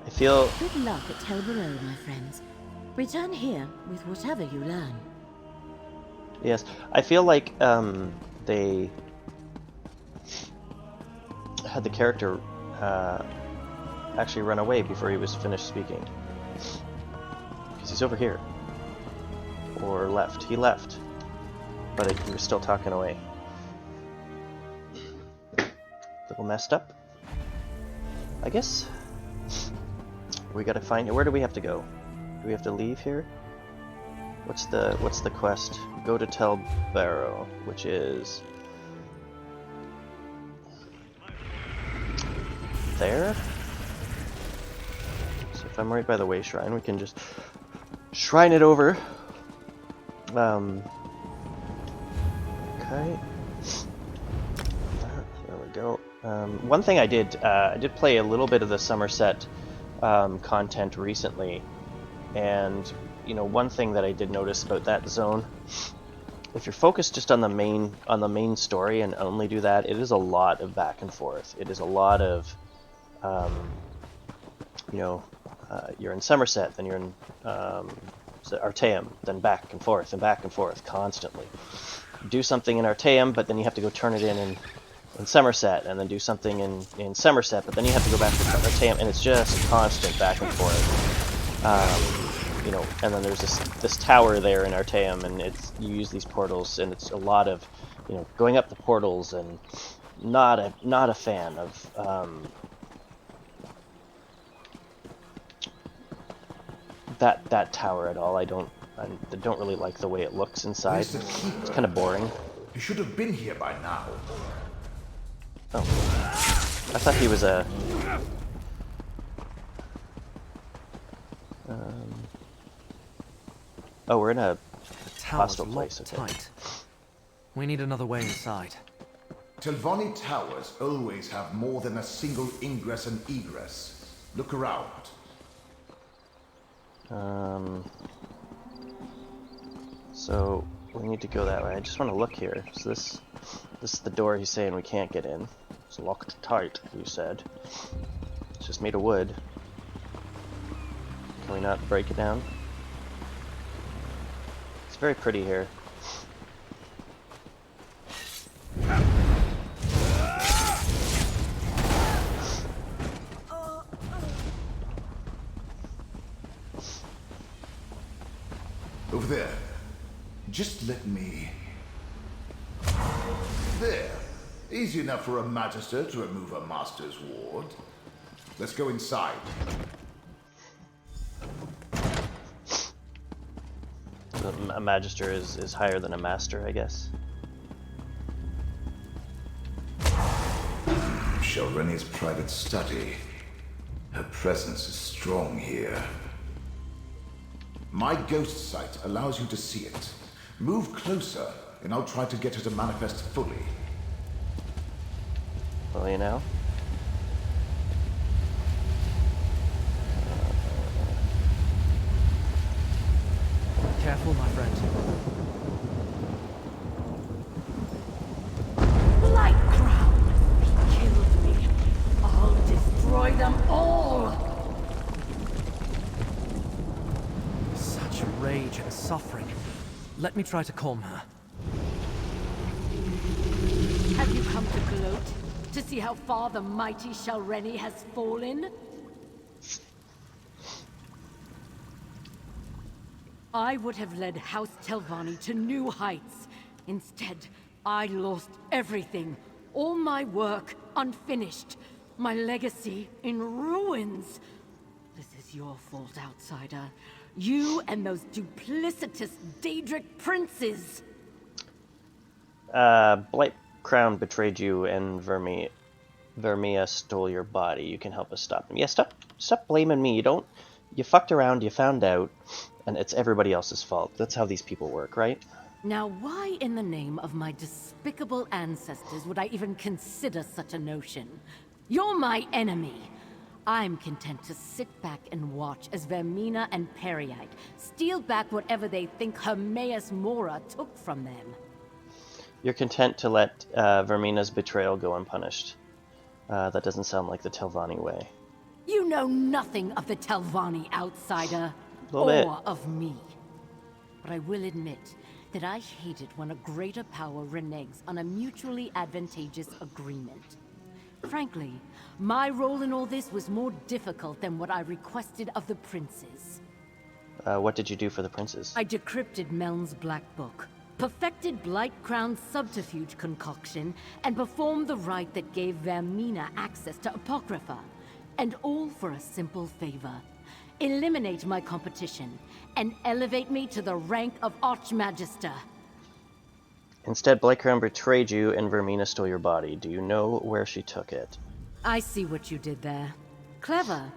I feel... Good luck at Tel Barrow, my friends. Return here with whatever you learn. Yes, I feel like they had the character actually run away before he was finished speaking. Because he's over here. Or left. He left. But he was still talking away. Little messed up. I guess we gotta find... Where do we have to go? Do we have to leave here? What's the quest? Go to Tel Barrow, which is there. So if I'm right by the way shrine, we can just shrine it over. Okay. There we go. One thing I did play a little bit of the Somerset content recently, and you know, one thing that I did notice about that zone, if you're focused just on the main story and only do that, it is a lot of back and forth. It is a lot of, you know, you're in Somerset, then you're in Artaeum, then back and forth constantly. You do something in Artaeum, but then you have to go turn it in Somerset, and then do something in Somerset, but then you have to go back to Artaeum, and it's just constant back and forth. You know, and then there's this tower there in Artaeum, and you use these portals, and it's a lot of, you know, going up the portals, and not a fan of that tower at all. I don't I don't really like the way it looks inside. Where's the keeper? It's kind of boring. He should have been here by now. Oh. I thought he was a... Oh, we're in a hostile place. Okay. Tight. We need another way inside. Telvanni towers always have more than a single ingress and egress. Look around. So we need to go that way. I just want to look here. So this is the door he's saying we can't get in. It's locked tight, he said. It's just made of wood. Can we not break it down? It's very pretty here. Over there. Just let me... There. Easy enough for a Magister to remove a Master's ward. Let's go inside. A Magister is higher than a Master, I guess. Shelreni's private study. Her presence is strong here. My ghost sight allows you to see it. Move closer, and I'll try to get her to manifest fully. Well, you know. Careful, my friend. Light Crown! He killed me. I'll destroy them all! Such rage and suffering. Let me try to calm her. Have you come to gloat? To see how far the mighty Shelreni has fallen? I would have led House Telvanni to new heights. Instead, I lost everything. All my work unfinished. My legacy in ruins. This is your fault, outsider. You and those duplicitous Daedric princes. Blight Crown betrayed you and Vermia stole your body. You can help us stop him. Yeah, stop blaming me. You fucked around, you found out, and it's everybody else's fault. That's how these people work, right? Now, why in the name of my despicable ancestors would I even consider such a notion? You're my enemy. I'm content to sit back and watch as Vermina and Periite steal back whatever they think Hermaeus Mora took from them. You're content to let Vermina's betrayal go unpunished. That doesn't sound like the Telvanni way. You know nothing of the Telvanni, outsider. Little bit. Or of me. But I will admit that I hate it when a greater power reneges on a mutually advantageous agreement. Frankly, my role in all this was more difficult than what I requested of the princes. What did you do for the princes? I decrypted Meln's Black Book, perfected Blight Crown's subterfuge concoction, and performed the rite that gave Vermina access to Apocrypha. And all for a simple favor. Eliminate my competition, and elevate me to the rank of Archmagister. Instead, Blight Crown betrayed you and Vermina stole your body. Do you know where she took it? I see what you did there. Clever.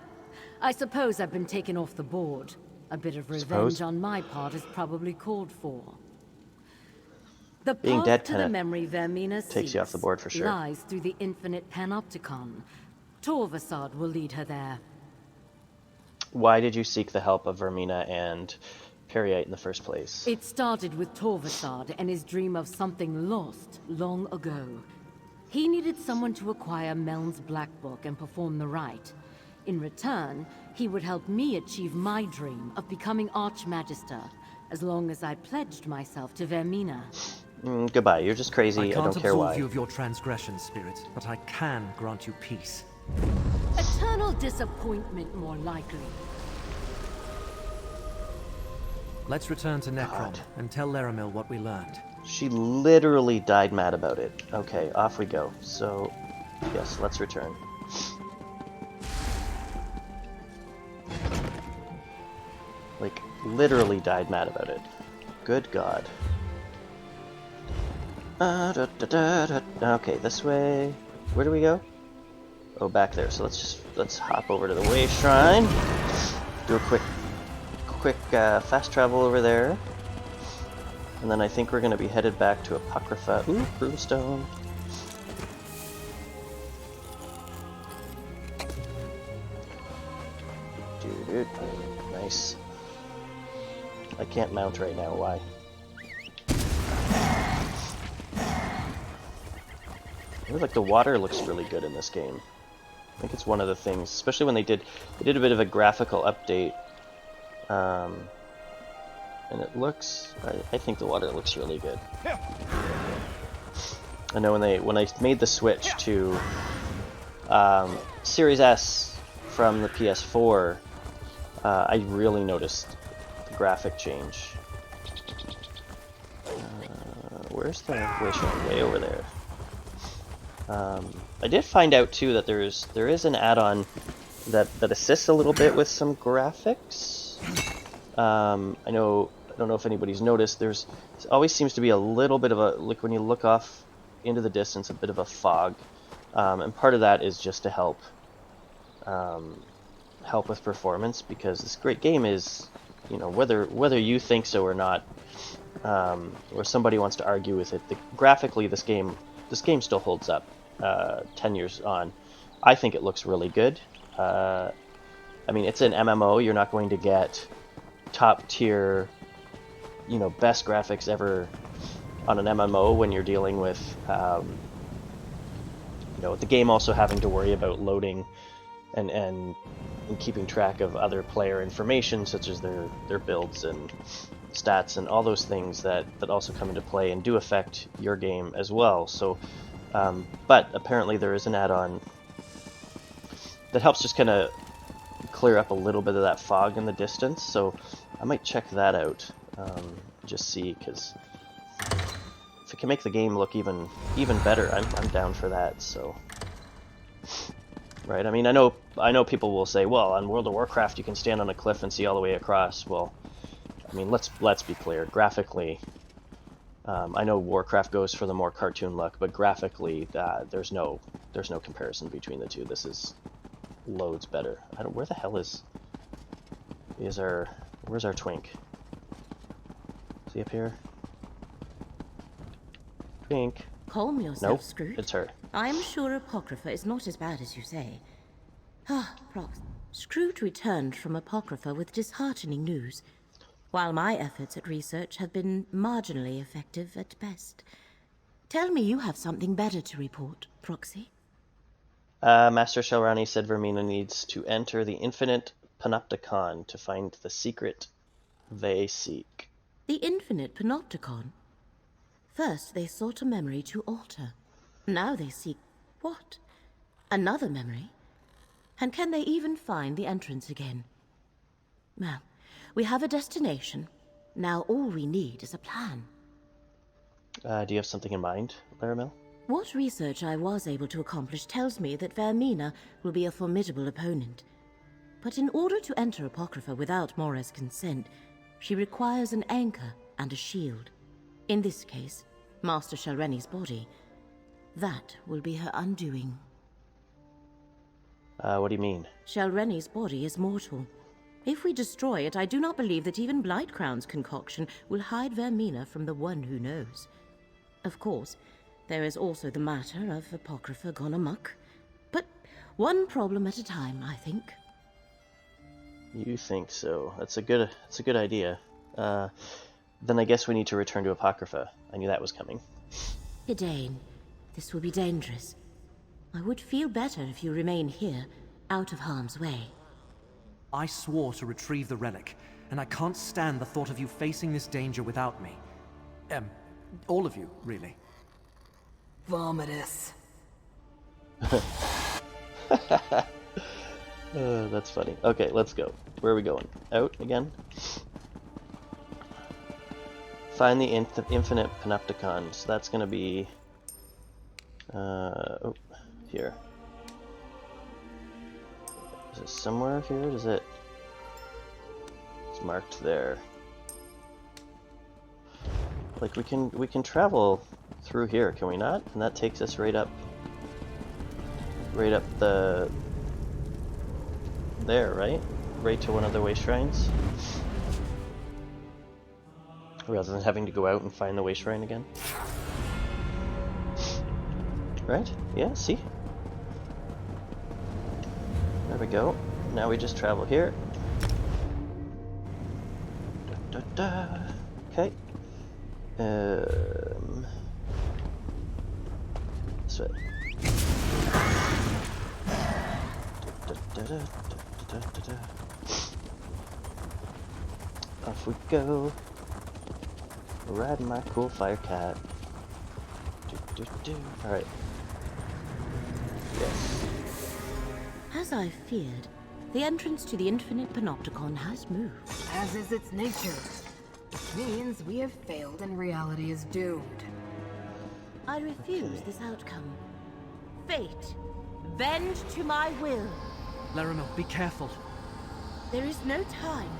I suppose I've been taken off the board. A bit of revenge on my part is probably called for. The Being path dead to the memory Vermina takes you off the board for sure. lies through the infinite panopticon. Torvasad will lead her there. Why did you seek the help of Vermina and Periite in the first place? It started with Torvasad and his dream of something lost long ago. He needed someone to acquire Meln's Black Book and perform the rite. In return, he would help me achieve my dream of becoming Archmagister, as long as I pledged myself to Vermina. Goodbye, you're just crazy, I don't care why. I can't absolve you of your transgressions, Spirit, but I can grant you peace. Eternal disappointment, more likely. Let's return to Necrom and tell Laramil what we learned. She literally died mad about it. Okay, off we go. So, yes, let's return. Like, literally died mad about it. Good God. Okay, this way. Where do we go? Oh, back there. So let's hop over to the Way Shrine. Do a quick fast travel over there. And then I think we're going to be headed back to Apocrypha. Ooh, Broomstone. Dude, nice. I can't mount right now, why? I feel like the water looks really good in this game. I think it's one of the things, especially when they did a bit of a graphical update. And it looks, I think the water looks really good. I know when I made the switch to Series S from the PS4, I really noticed the graphic change. Where's the Way Shrine? Way over there. I did find out too that there is an add-on that assists a little bit with some graphics. I don't know if anybody's noticed. There always seems to be a little bit of a, like when you look off into the distance, a bit of a fog, and part of that is just to help with performance, because this great game is, you know, whether you think so or not, or somebody wants to argue with it, graphically this game still holds up 10 years on. I think it looks really good. I mean, it's an MMO. You're not going to get top tier, you know, best graphics ever on an MMO when you're dealing with, you know, the game also having to worry about loading and keeping track of other player information, such as their builds and stats and all those things that also come into play and do affect your game as well. So, but apparently there is an add-on that helps just kind of clear up a little bit of that fog in the distance. So I might check that out, just see, because if it can make the game look even better, I'm down for that. So, right? I mean, I know people will say, well, on World of Warcraft you can stand on a cliff and see all the way across. Well, I mean, let's be clear. Graphically, I know Warcraft goes for the more cartoon look, but graphically, there's no comparison between the two. This is loads better. Where the hell where's our twink? Is he up here? Twink. Calm yourself, Nope, Scrooge. it's her. I'm sure Apocrypha is not as bad as you say. Ah, Prox. Scrooge returned from Apocrypha with disheartening news. While my efforts at research have been marginally effective at best. Tell me you have something better to report, Proxy. Master Shelrani said Vermina needs to enter the Infinite Panopticon to find the secret they seek. The Infinite Panopticon? First they sought a memory to alter. Now they seek what? Another memory? And can they even find the entrance again? Well, we have a destination. Now all we need is a plan. Do you have something in mind, Laramel? What research I was able to accomplish tells me that Vermina will be a formidable opponent. But in order to enter Apocrypha without Mora's consent, she requires an anchor and a shield. In this case, Master Shalreni's body. That will be her undoing. What do you mean? Shalreni's body is mortal. If we destroy it, I do not believe that even Blightcrown's concoction will hide Vermina from the one who knows. Of course, there is also the matter of Apocrypha gone amok. But one problem at a time, I think. You think so? That's a good idea. Then I guess we need to return to Apocrypha. I knew that was coming. Hidane, this will be dangerous. I would feel better if you remain here, out of harm's way. I swore to retrieve the relic, and I can't stand the thought of you facing this danger without me. All of you, really. Vomitus. That's funny. Okay, let's go. Where are we going? Out again? Find the Infinite Panopticon. So that's gonna be... oh, here. Is it somewhere here? Does it... It's marked there. Like we can travel through here, can we not? And that takes us right up the there, right? Right to one of the way shrines. Rather than having to go out and find the way shrine again. Right? Yeah, see? There we go. Now we just travel here. Da, da, da. Okay. This way. Da, da, da, da, da, da. Off we go. Riding my cool fire cat. Alright. Yes. As I feared, the entrance to the Infinite Panopticon has moved. As is its nature. Which means we have failed and reality is doomed. I refuse this outcome. Fate, bend to my will. Laramil, be careful. There is no time.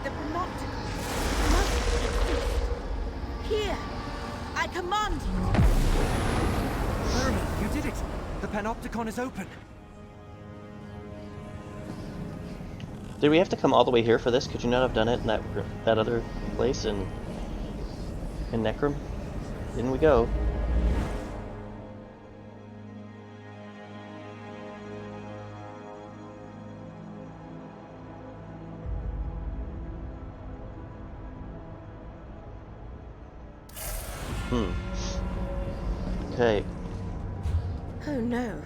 The Panopticon must exist. Here, I command you. Laramil, you did it! The Panopticon is open! Did we have to come all the way here for this? Could you not have done it in that other place in Necrom? In we go. Okay. Oh no.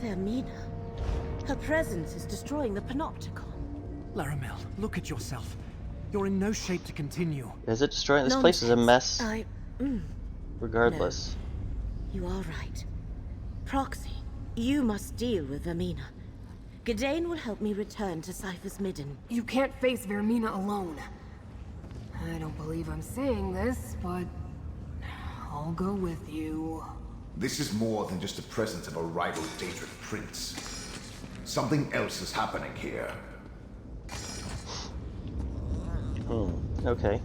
Vermina. Her presence is destroying the Panopticon. Laramil, look at yourself. You're in no shape to continue. Is it destroying? This place is a mess. Regardless. No. You are right. Proxy, you must deal with Vermina. Gadain will help me return to Cypher's Midden. You can't face Vermina alone. I don't believe I'm saying this, but I'll go with you. This is more than just the presence of a rival Daedric prince. Something else is happening here. Okay.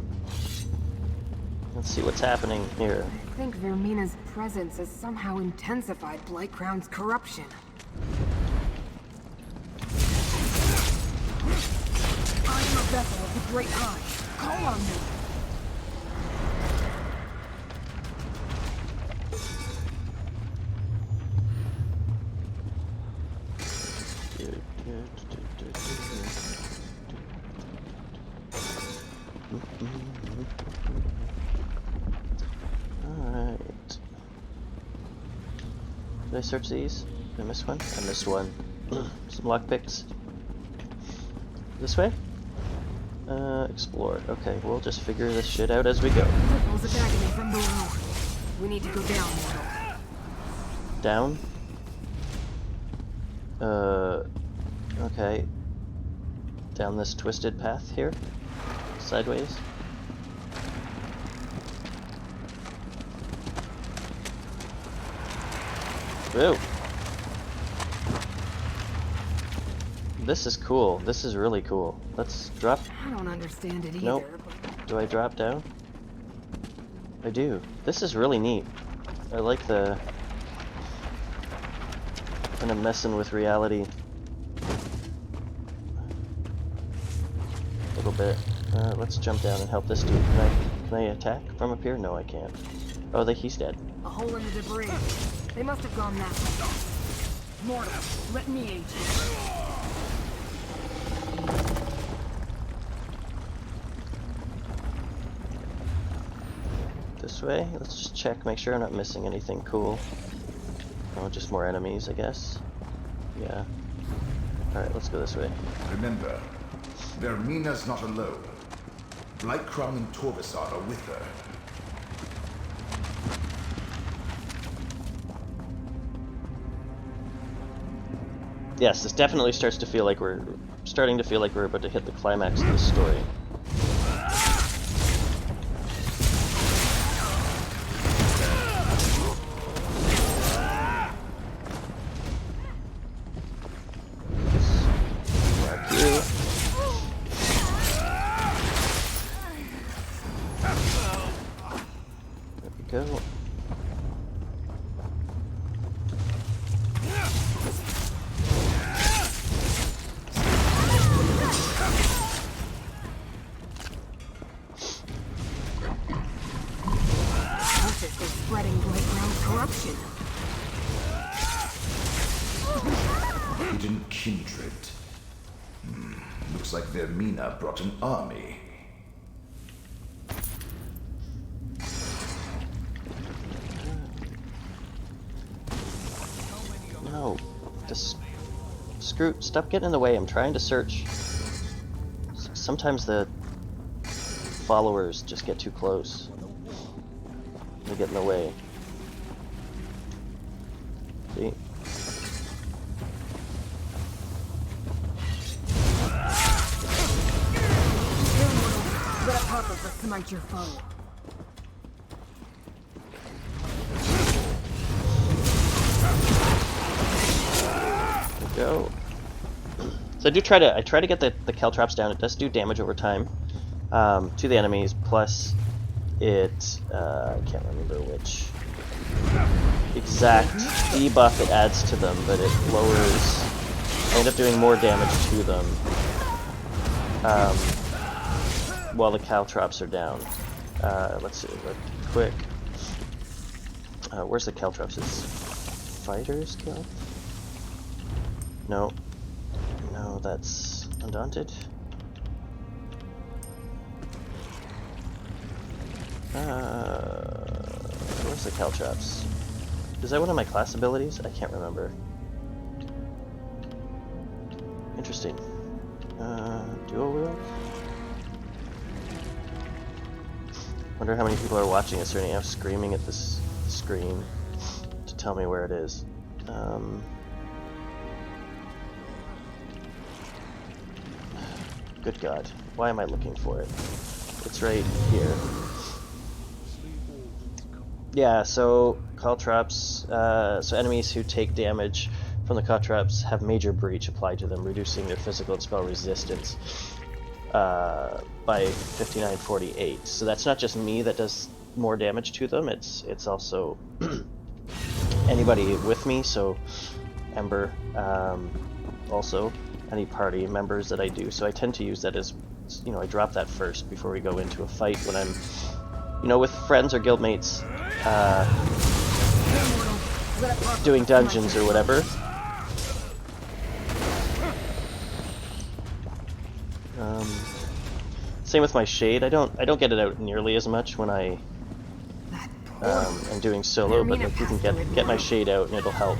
Let's see what's happening here. I think Vermina's presence has somehow intensified Blightcrown's corruption. I am a vessel of the Great Eye. Call on me. Alright. Did I search these? Did I miss one? I missed one. Some lockpicks. This way? Explore. Okay, we'll just figure this shit out as we go. Ripples attacking me from below. We need to go down now. Down? Okay. Down this twisted path here? Sideways? Whoa! This is cool. This is really cool. Let's drop. I don't understand it either. Nope. Do I drop down? I do. This is really neat. I like the kind of messing with reality a little bit. Let's jump down and help this dude. Can I attack from up here? No, I can't. Oh, he's dead. A hole in the debris. They must have gone that way. Mortal, let me aid you. This way? Let's just check, make sure I'm not missing anything cool. Oh, just more enemies, I guess. Yeah. Alright, let's go this way. Remember, Vermina's not alone. Blightcrown and Torvasad are with her. Yes, this definitely starts to feel like we're starting to feel like we're about to hit the climax of this story. Cultists are spreading Playground corruption. Hidden kindred. Looks like Vermina brought an army. No. Just stop getting in the way. I'm trying to search. Sometimes the followers just get too close. They get in the way. See? Let Apocrypha smite your foe. Go. So I try to get the caltrops down. It does do damage over time to the enemies, plus it I can't remember which exact debuff it adds to them, but it lowers. I end up doing more damage to them while the caltrops are down. Let's see, quick. Where's the caltrops? Is fighters kill? No. No, that's Undaunted. Where's the caltrops? Is that one of my class abilities? I can't remember. Interesting. Dual wield? Wonder how many people are watching this right now screaming at this screen to tell me where it is. Good God, why am I looking for it? It's right here. Yeah, so caltrops, so enemies who take damage from the caltrops have major breach applied to them, reducing their physical and spell resistance by 5948. So that's not just me that does more damage to them, it's also anybody with me, so Ember, also any party members that I do. So I tend to use that as, you know, I drop that first before we go into a fight when I'm, you know, with friends or guildmates doing dungeons or whatever. Same with my shade. I don't get it out nearly as much when I am doing solo, but like you can get my shade out and it'll help.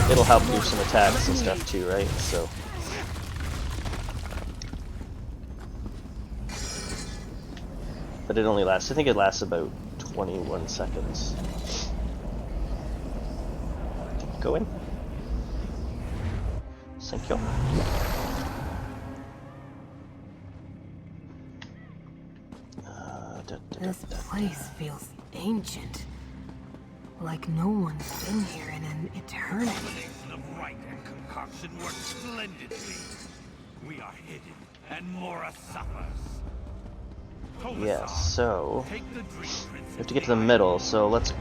It'll help do some attacks and stuff too, right? So. But it only lasts, I think it lasts about 21 seconds. Keep going. Thank you. This place feels ancient. Like no one's been here in an eternity. The right and concoction work splendidly. We are hidden, and Mora suffers. Yeah, so we have to get to the middle, so let's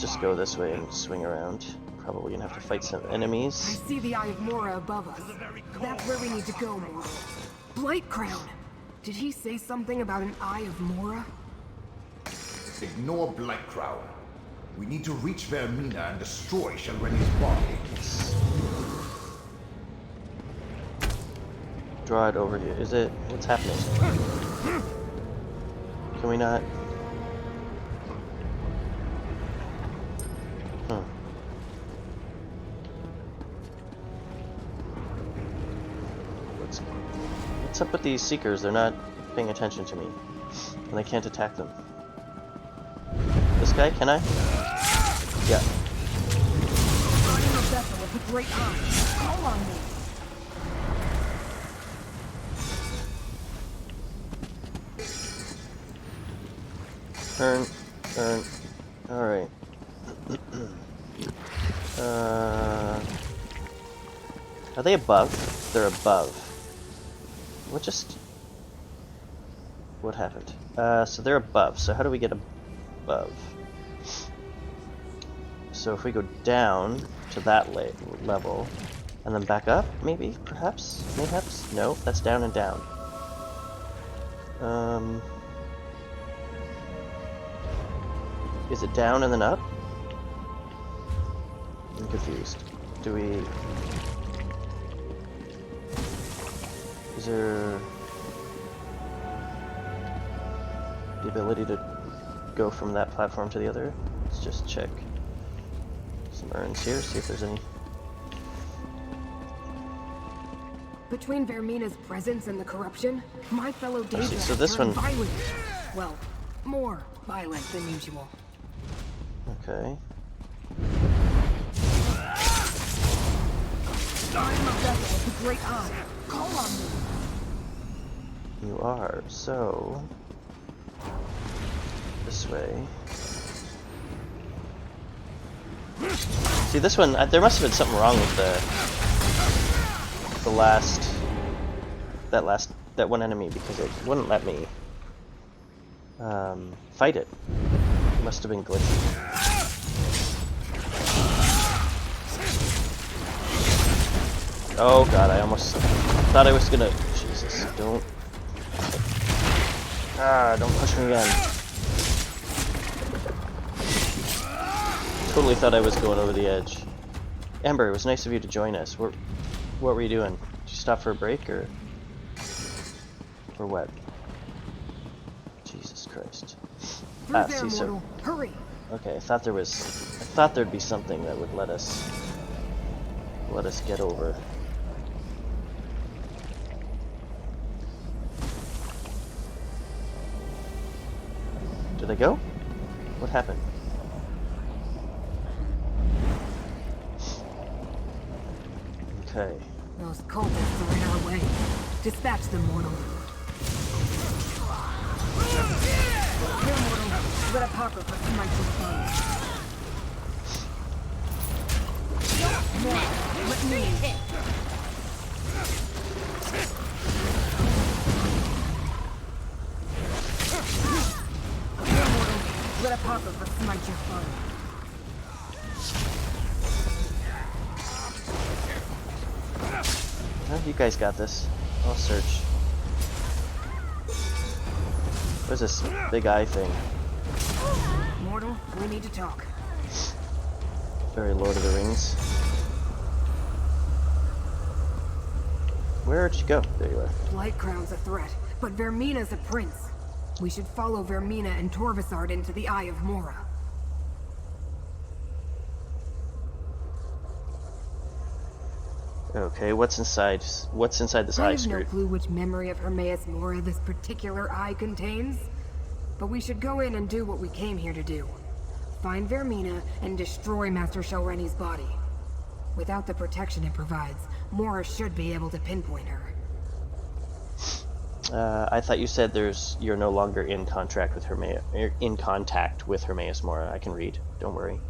just go this way and swing around. Probably gonna have to fight some enemies. I see the Eye of Mora above us. That's where we need to go, Mora. Blight Crown! Did he say something about an Eye of Mora? Ignore Blight Crown. We need to reach Vermina and destroy Shelreni's body. Draw it over here. Is it? What's happening? Can we not? Huh. What's up with these seekers? They're not paying attention to me, and I can't attack them. This guy, can I? Yeah. Guarding a vessel with a great eye. Call on me. Turn. Alright. Are they above? They're above. What happened? So they're above. So how do we get above? So if we go down to that level, and then back up, maybe? Perhaps? Mayhaps? No, that's down and down. Is it down and then up? I'm confused. Do we... Is there... the ability to go from that platform to the other? Let's just check some urns here, see if there's any... Between Vermina's presence and the corruption, my fellow Daedra so this turned one... violent. Well, more violent than usual. Okay. I'm a vessel of the Great Eye. Call on me. You are, so... this way. See, this one, there must have been something wrong with that one enemy, because it wouldn't let me fight it. It must have been glitchy. Oh god, I almost thought I was gonna... Jesus, don't... Ah, don't push me again. Totally thought I was going over the edge. Amber, it was nice of you to join us. What were you doing? Did you stop for a break, or what? Jesus Christ. See, so... Hurry! Okay, I thought there'd be something that would let us get over. Did I go? What happened? Okay. Those cultists are in our way. Dispatch them, mortal. Here, mortal. Let Apocrypha smite your foe. Mortal, let me. Here, mortal. Let Apocrypha smite your foe. Well, you guys got this. I'll search. Where's this big eye thing? Mortal, we need to talk. Very Lord of the Rings. Where'd you go? There you are. Blight Crown's a threat, but Vermina's a prince. We should follow Vermina and Torvasard into the Eye of Mora. Okay, what's inside this eye I have screw? no clue which memory of Hermaeus Mora this particular eye contains, but we should go in and do what we came here to do. Find Vermina and destroy Master Shelreni's body. Without the protection it provides, Mora should be able to pinpoint her. I thought you said you're no longer in contact with Hermaeus Mora. I can read. Don't worry.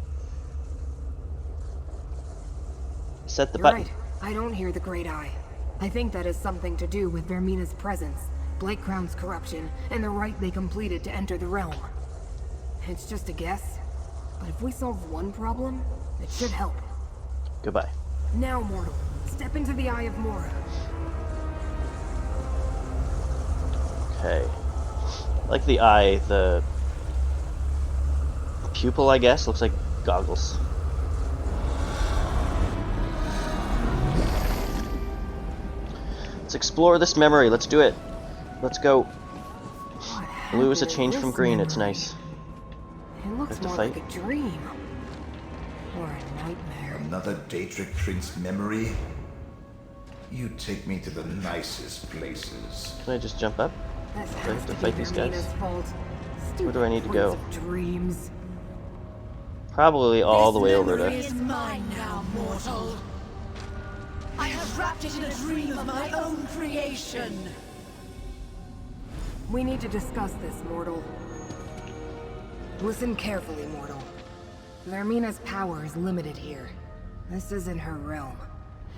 Set the button. Right. I don't hear the Great Eye. I think that has something to do with Vermina's presence, Blight Crown's corruption, and the rite they completed to enter the realm. It's just a guess, but if we solve one problem, it should help. Goodbye. Now, mortal, step into the Eye of Mora. Okay. Like the eye, the pupil, I guess, looks like goggles. Let's explore this memory. Let's do it. Let's go. Blue is a change from green. It's nice. It looks more like a dream. Or a nightmare. Another Daedric Prince memory? You take me to the nicest places. Can I just jump up? Do I have to fight these guys? Where do I need to go? Dreams. Probably all the way over This memory to... is mine now, mortal. I have wrapped it in a dream of my own creation. We need to discuss this, mortal. Listen carefully, mortal. Vermina's power is limited here. This isn't her realm.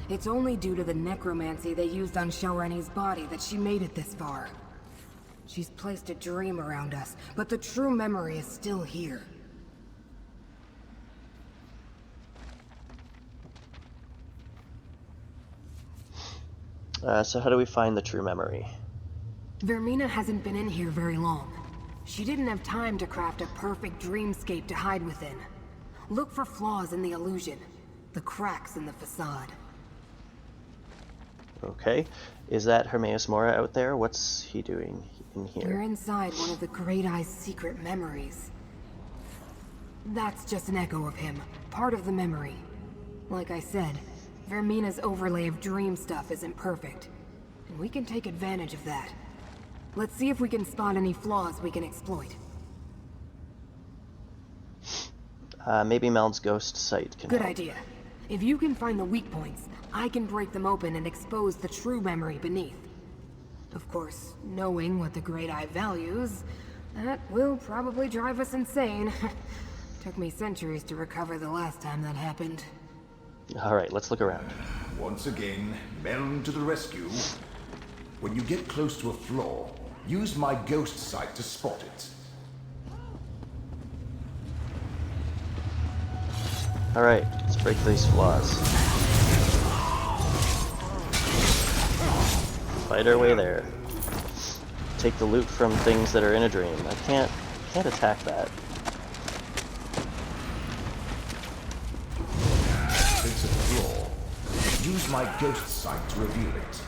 It's only due to the necromancy they used on Shelreni's body that she made it this far. She's placed a dream around us, but the true memory is still here. So how do we find the true memory? Vermina hasn't been in here very long. She didn't have time to craft a perfect dreamscape to hide within. Look for flaws in the illusion, the cracks in the facade. Okay. Is that Hermaeus Mora out there? What's he doing in here? We're inside one of the Great Eye's secret memories. That's just an echo of him, part of the memory. Like I said, Vermina's overlay of dream stuff isn't perfect, and we can take advantage of that. Let's see if we can spot any flaws we can exploit. Maybe Mel's ghost sight can Good help. idea. If you can find the weak points, I can break them open and expose the true memory beneath. Of course, knowing what the Great Eye values, that will probably drive us insane. Took me centuries to recover the last time that happened. Alright, let's look around. Once again, Melon to the rescue. When you get close to a flaw, use my ghost sight to spot it. Alright, let's break these flaws. Fight our way there. Take the loot from things that are in a dream. I can't attack that. It's a flaw. Use my ghost sight to reveal it.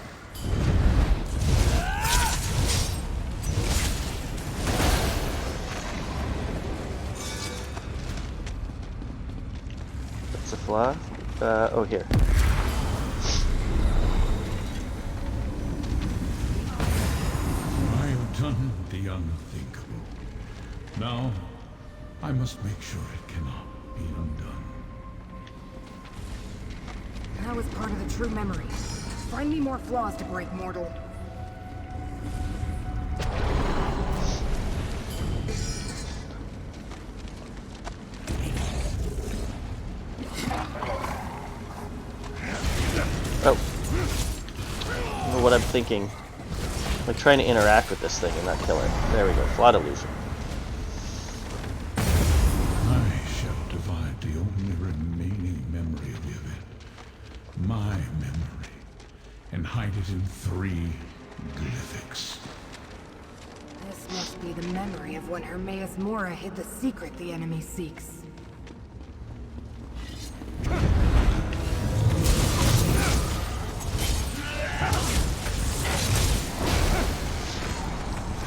That's a flaw. Oh, here. I've done the unthinkable. Now, I must make sure it cannot be undone. That was part of the true memory. Find me more flaws to break, mortal. Oh. I don't know what I'm thinking. Like trying to interact with this thing and not kill it. There we go. Flaw illusion. I shall divide the only remaining memory of the event, my memory, and hide it in 3 glyphics. This must be the memory of when Hermaeus Mora hid the secret the enemy seeks.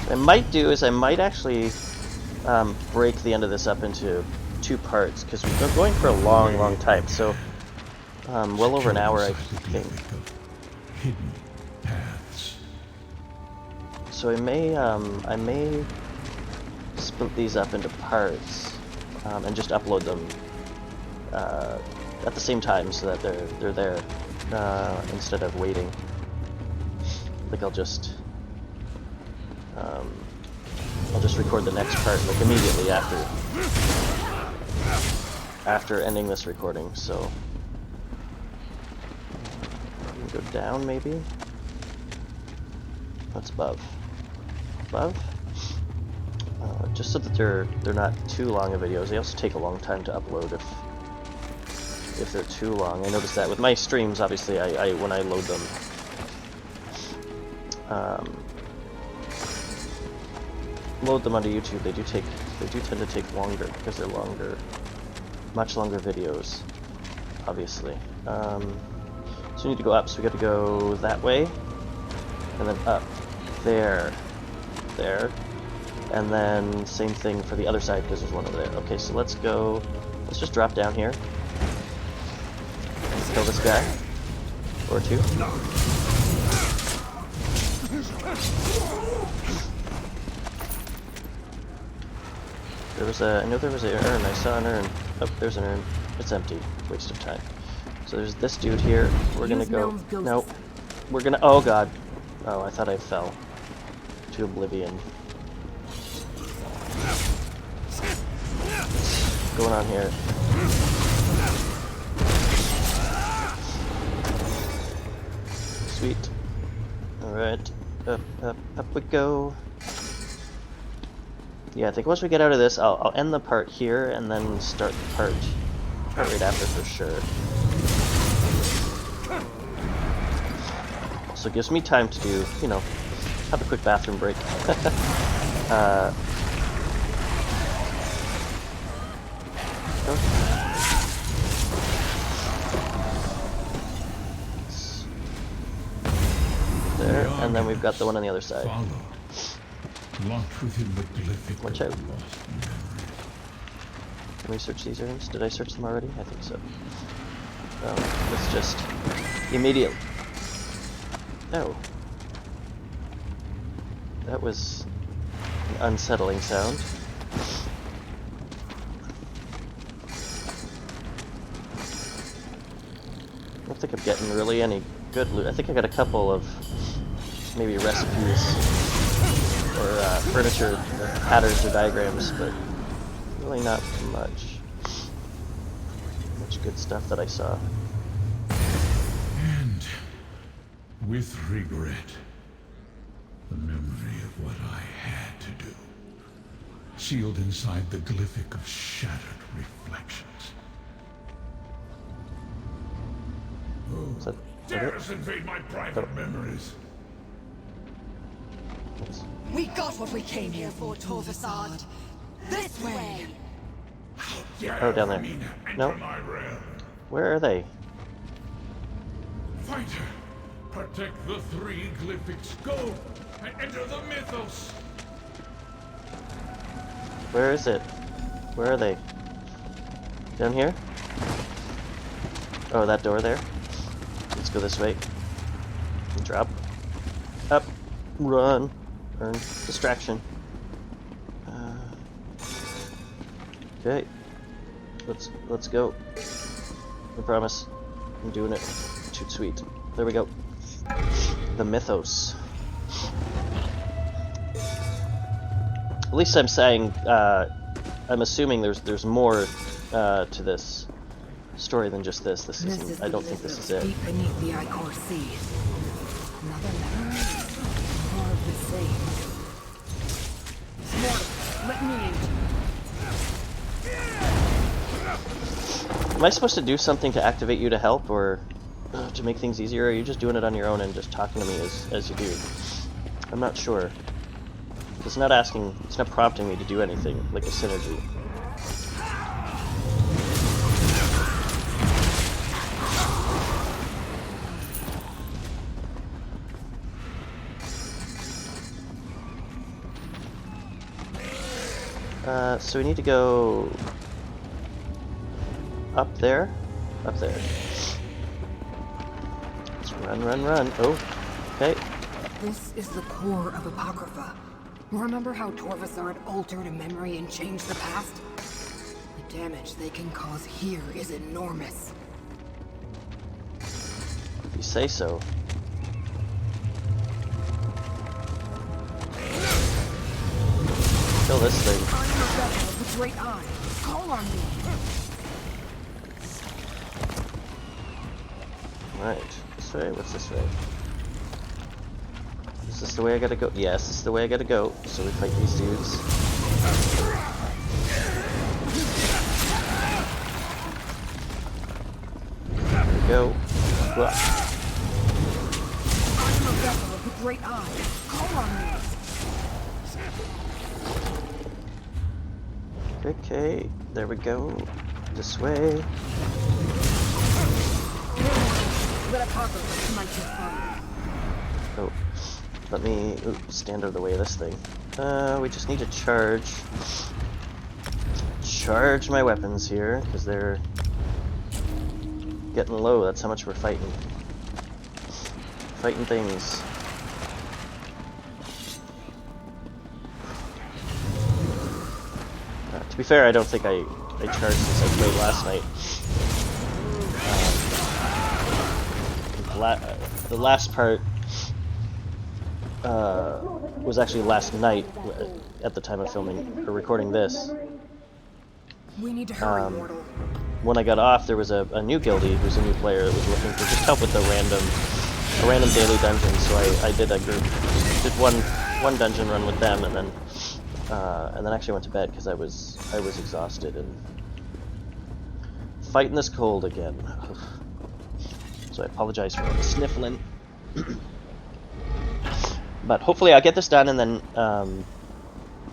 What I might do is I might actually break the end of this up into 2 parts, because we've been going for a long time, so well over an hour, I think. Hidden paths. So I may split these up into parts and just upload them at the same time so that they're there instead of waiting. Like I'll just record the next part like immediately after ending this recording. So go down maybe. What's above? Above? Just so that they're not too long of videos. They also take a long time to upload if they're too long. I noticed that with my streams. Obviously, I when I load them. Load them onto YouTube, they do tend to take longer because they're much longer videos, obviously. So we need to go up, so we got to go that way, and then up, there, and then same thing for the other side because there's one over there. Okay, so let's just drop down here. Let's kill this guy, or 2. I know there was an urn. I saw an urn. Oh, there's an urn. It's empty. Waste of time. So there's this dude here. We're gonna go. No. We're gonna. Oh god. Oh, I thought I fell to oblivion. What's going on here? Sweet. All right. Up we go. Yeah, I think once we get out of this, I'll end the part here and then start the part right after for sure. So it gives me time to do, have a quick bathroom break. And then we've got the one on the other side. Locked within the glyphic. Watch out. Can we search these rooms? Did I search them already? I think so. Let's just immediately. Oh. That was an unsettling sound. I don't think I'm getting really any good loot. I think I got a couple of maybe recipes or furniture patterns or diagrams, but really not much good stuff that I saw. And with regret, the memory of what I had to do, sealed inside the glyphic of shattered reflections. Oh, dares invade my private memories. We got what we came here for, Torvasad. This way! Oh, down there. No. Where are they? Fighter, protect the 3 glyphics. Go and enter the mythos. Where is it? Where are they? Down here? Oh, that door there. Let's go this way. Drop. Up. Run. Earn distraction. Okay. Let's go. I promise. I'm doing it. Too sweet. There we go. The mythos. At least I'm saying, I'm assuming there's more to this story than just this. This isn't. I don't think this is it. Deep beneath the Icor Sea. Another memory? More of the same. Mortal, let me in. Am I supposed to do something to activate you to help, or to make things easier, or are you just doing it on your own and just talking to me as you do? I'm not sure. It's not asking, it's not prompting me to do anything, like a synergy. So we need to go up there. Up there. Let's run. Oh, okay. This is the core of Apocrypha. Remember how Torvasard altered a memory and changed the past? The damage they can cause here is enormous. If you say so. Kill this thing. I'm the vessel with the great eye. Call on me. Right. This way? What's this way? Is this the way I gotta go? Yes, this is the way I gotta go. So we fight these dudes. There we go. Blah. I'm the vessel with the great eye. Call on me. Okay, there we go. This way. Let Apocrypha smite your fire. Oh, let me stand out of the way of this thing. We just need to charge my weapons here, because they're getting low. That's how much we're fighting. Fighting things. To be fair, I don't think I charged since I played last night. The last part was actually last night at the time of filming or recording this. We need to hurry, mortal. When I got off, there was a new guildie who's a new player that was looking for just help with a random daily dungeon. So I did one dungeon run with them, and then actually went to bed because I was exhausted and fighting this cold again. So I apologize for all the sniffling. But hopefully I'll get this done, and then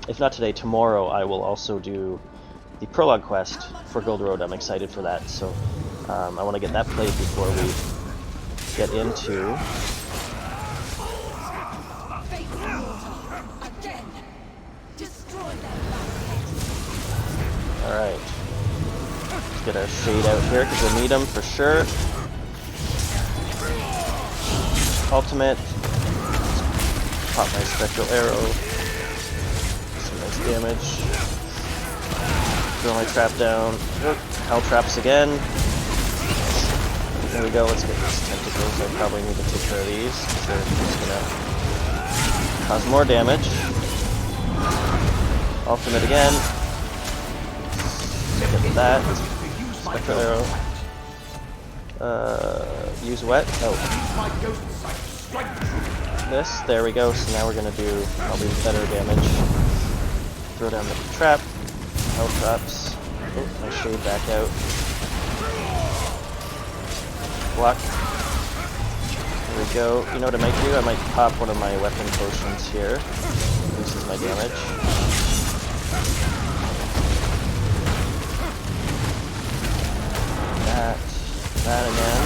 if not today, tomorrow I will also do the prologue quest for Gold Road. I'm excited for that, so I want to get that played before we get into Alright. Let's get our shade out here because we'll need them for sure. Ultimate. Pop my spectral arrow. Some nice damage. Throw my trap down. Oh, hell traps again. There we go. Let's get these tentacles. I probably need to take care of these because they're just gonna cause more damage. Ultimate again. Get that. Spectral arrow. Use wet. Oh. This. There we go. So now we're gonna do probably better damage. Throw down the trap. Hell traps. Oh, my shade back out. Block. There we go. You know what I might do? I might pop one of my weapon potions here. Increases my damage. That again.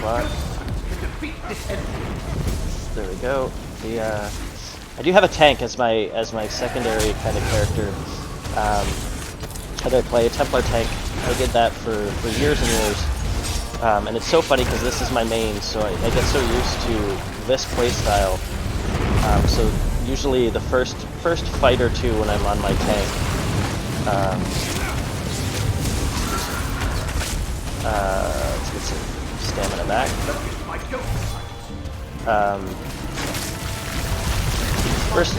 Block. There we go. I do have a tank as my secondary kind of character. How do I play a Templar tank? I did that for years and years, and it's so funny because this is my main, so I get so used to this playstyle. So usually the first fight or two when I'm on my tank, let's get some stamina back.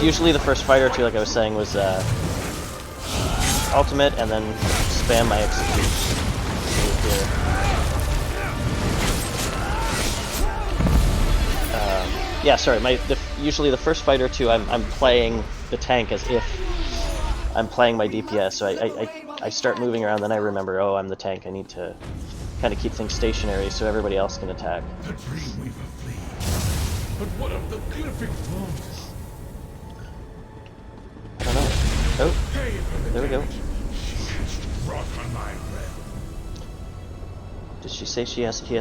Usually the first fight or two, like I was saying, was ultimate, and then spam my execute. Yeah, sorry. Usually the first fight or two, I'm playing the tank as if I'm playing my DPS. So I start moving around, then I remember, oh, I'm the tank. I need to kind of keep things stationary so everybody else can attack. The Dreamweaver flees. But what of the Glyphic vault? I don't know. Oh, there we go. Did she say he has to? And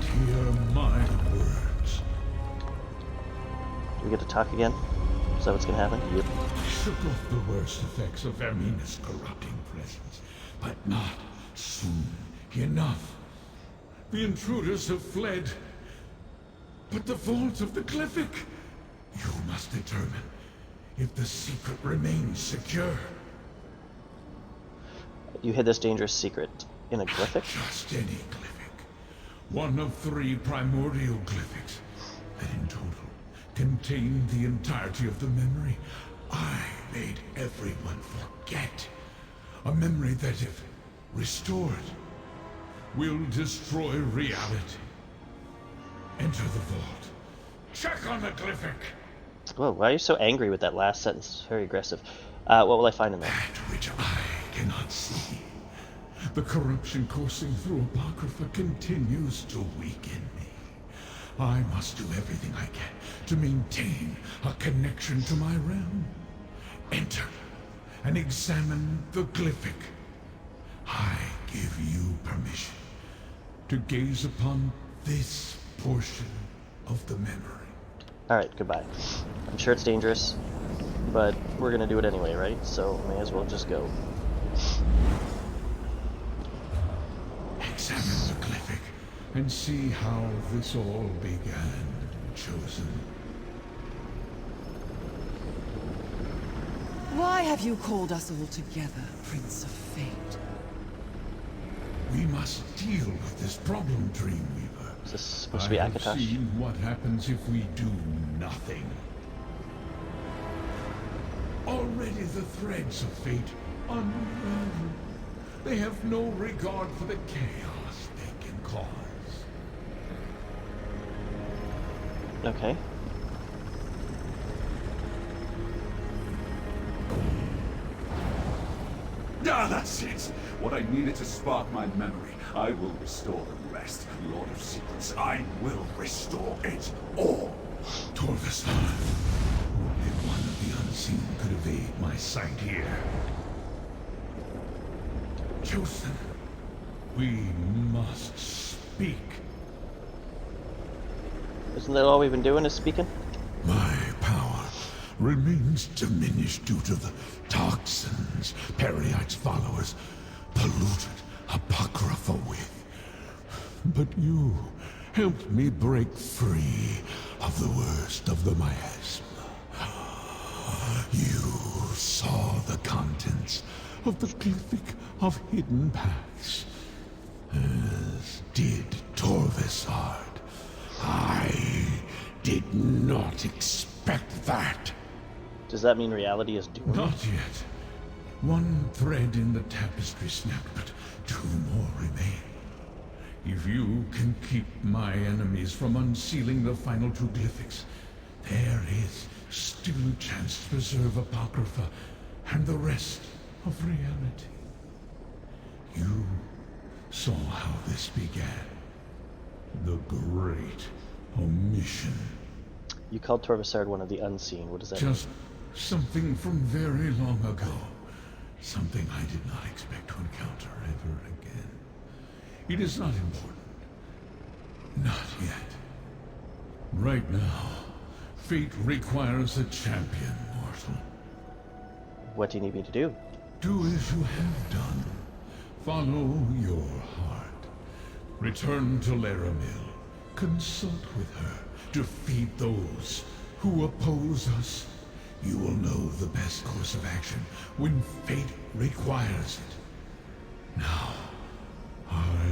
hear my words. Do we get to talk again? Is that what's gonna happen? Yep. Shook off the worst effects of Ermina's corrupting presence, but not soon enough. The intruders have fled, but the vault of the Glyphic. You must determine if the secret remains secure. You hid this dangerous secret in a Glyphic? Just any Glyphic. One of 3 primordial Glyphics that in total contain the entirety of the memory I made everyone forget. A memory that, if restored, will destroy reality. Enter the vault. Check on the Glyphic. Whoa, why are you so angry with that last sentence? It's very aggressive. What will I find in there? That which I cannot see. The corruption coursing through Apocrypha continues to weaken me. I must do everything I can to maintain a connection to my realm. Enter and examine the Glyphic. I give you permission to gaze upon this portion of the memory. Alright, goodbye. I'm sure it's dangerous, but we're gonna do it anyway, right? So may as well just go. Examine the Glyphic and see how this all began, Chosen. Why have you called us all together, Prince of Fate? We must deal with this problem, Dreamweaver. Is this supposed to be Akatosh? I have seen what happens if we do nothing. Already the threads of fate unravel. They have no regard for the chaos they can cause. Okay. Ah, that's it! What I needed to spark my memory. I will restore the rest. Lord of Secrets, I will restore it all! Torvasar, only one of the unseen could evade my sight here. Chosen, we must speak. Isn't that all we've been doing, is speaking? My power remains diminished due to the toxins Periite's followers polluted Apocrypha with. But you helped me break free of the worst of the miasma. You saw the contents of the Glyphic of Hidden Paths, as did Torvesard. I did not expect that. Does that mean reality is doomed? Not yet. One thread in the tapestry snapped, but two more remain. If you can keep my enemies from unsealing the final two glyphics, there is still a chance to preserve Apocrypha and the rest of reality. You saw how this began. The Great Omission. You called Torvesard one of the unseen. What does that mean? Just something from very long ago. Something I did not expect to encounter ever again. It is not important. Not yet. Right now, fate requires a champion, mortal. What do you need me to do? Do as you have done. Follow your heart. Return to Laramil. Consult with her. Defeat those who oppose us. You will know the best course of action when fate requires it. Now, I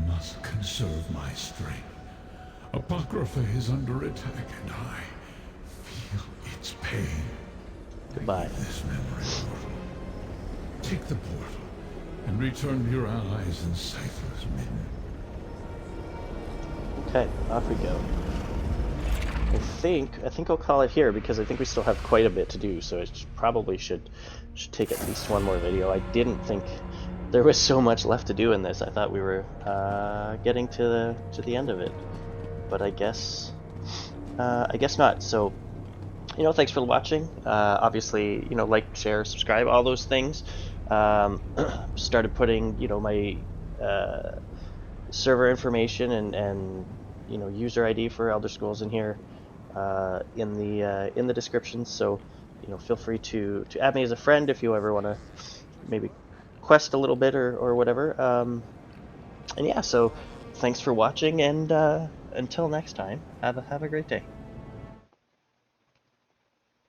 must conserve my strength. Apocrypha is under attack, and I feel its pain. Goodbye. This memory, mortal. Take the portal and return to your allies in Cypher's Midden. Okay, off we go. I think I'll call it here because I think we still have quite a bit to do, so it probably should take at least one more video. I didn't think there was so much left to do in this. I thought we were getting to the end of it, but I guess not. So, thanks for watching. Obviously, like, share, subscribe, all those things. Started putting, my server information and user ID for Elder Scrolls in here in the description. So, feel free to add me as a friend if you ever want to maybe quest a little bit or whatever. And yeah, so thanks for watching, and until next time, have a great day.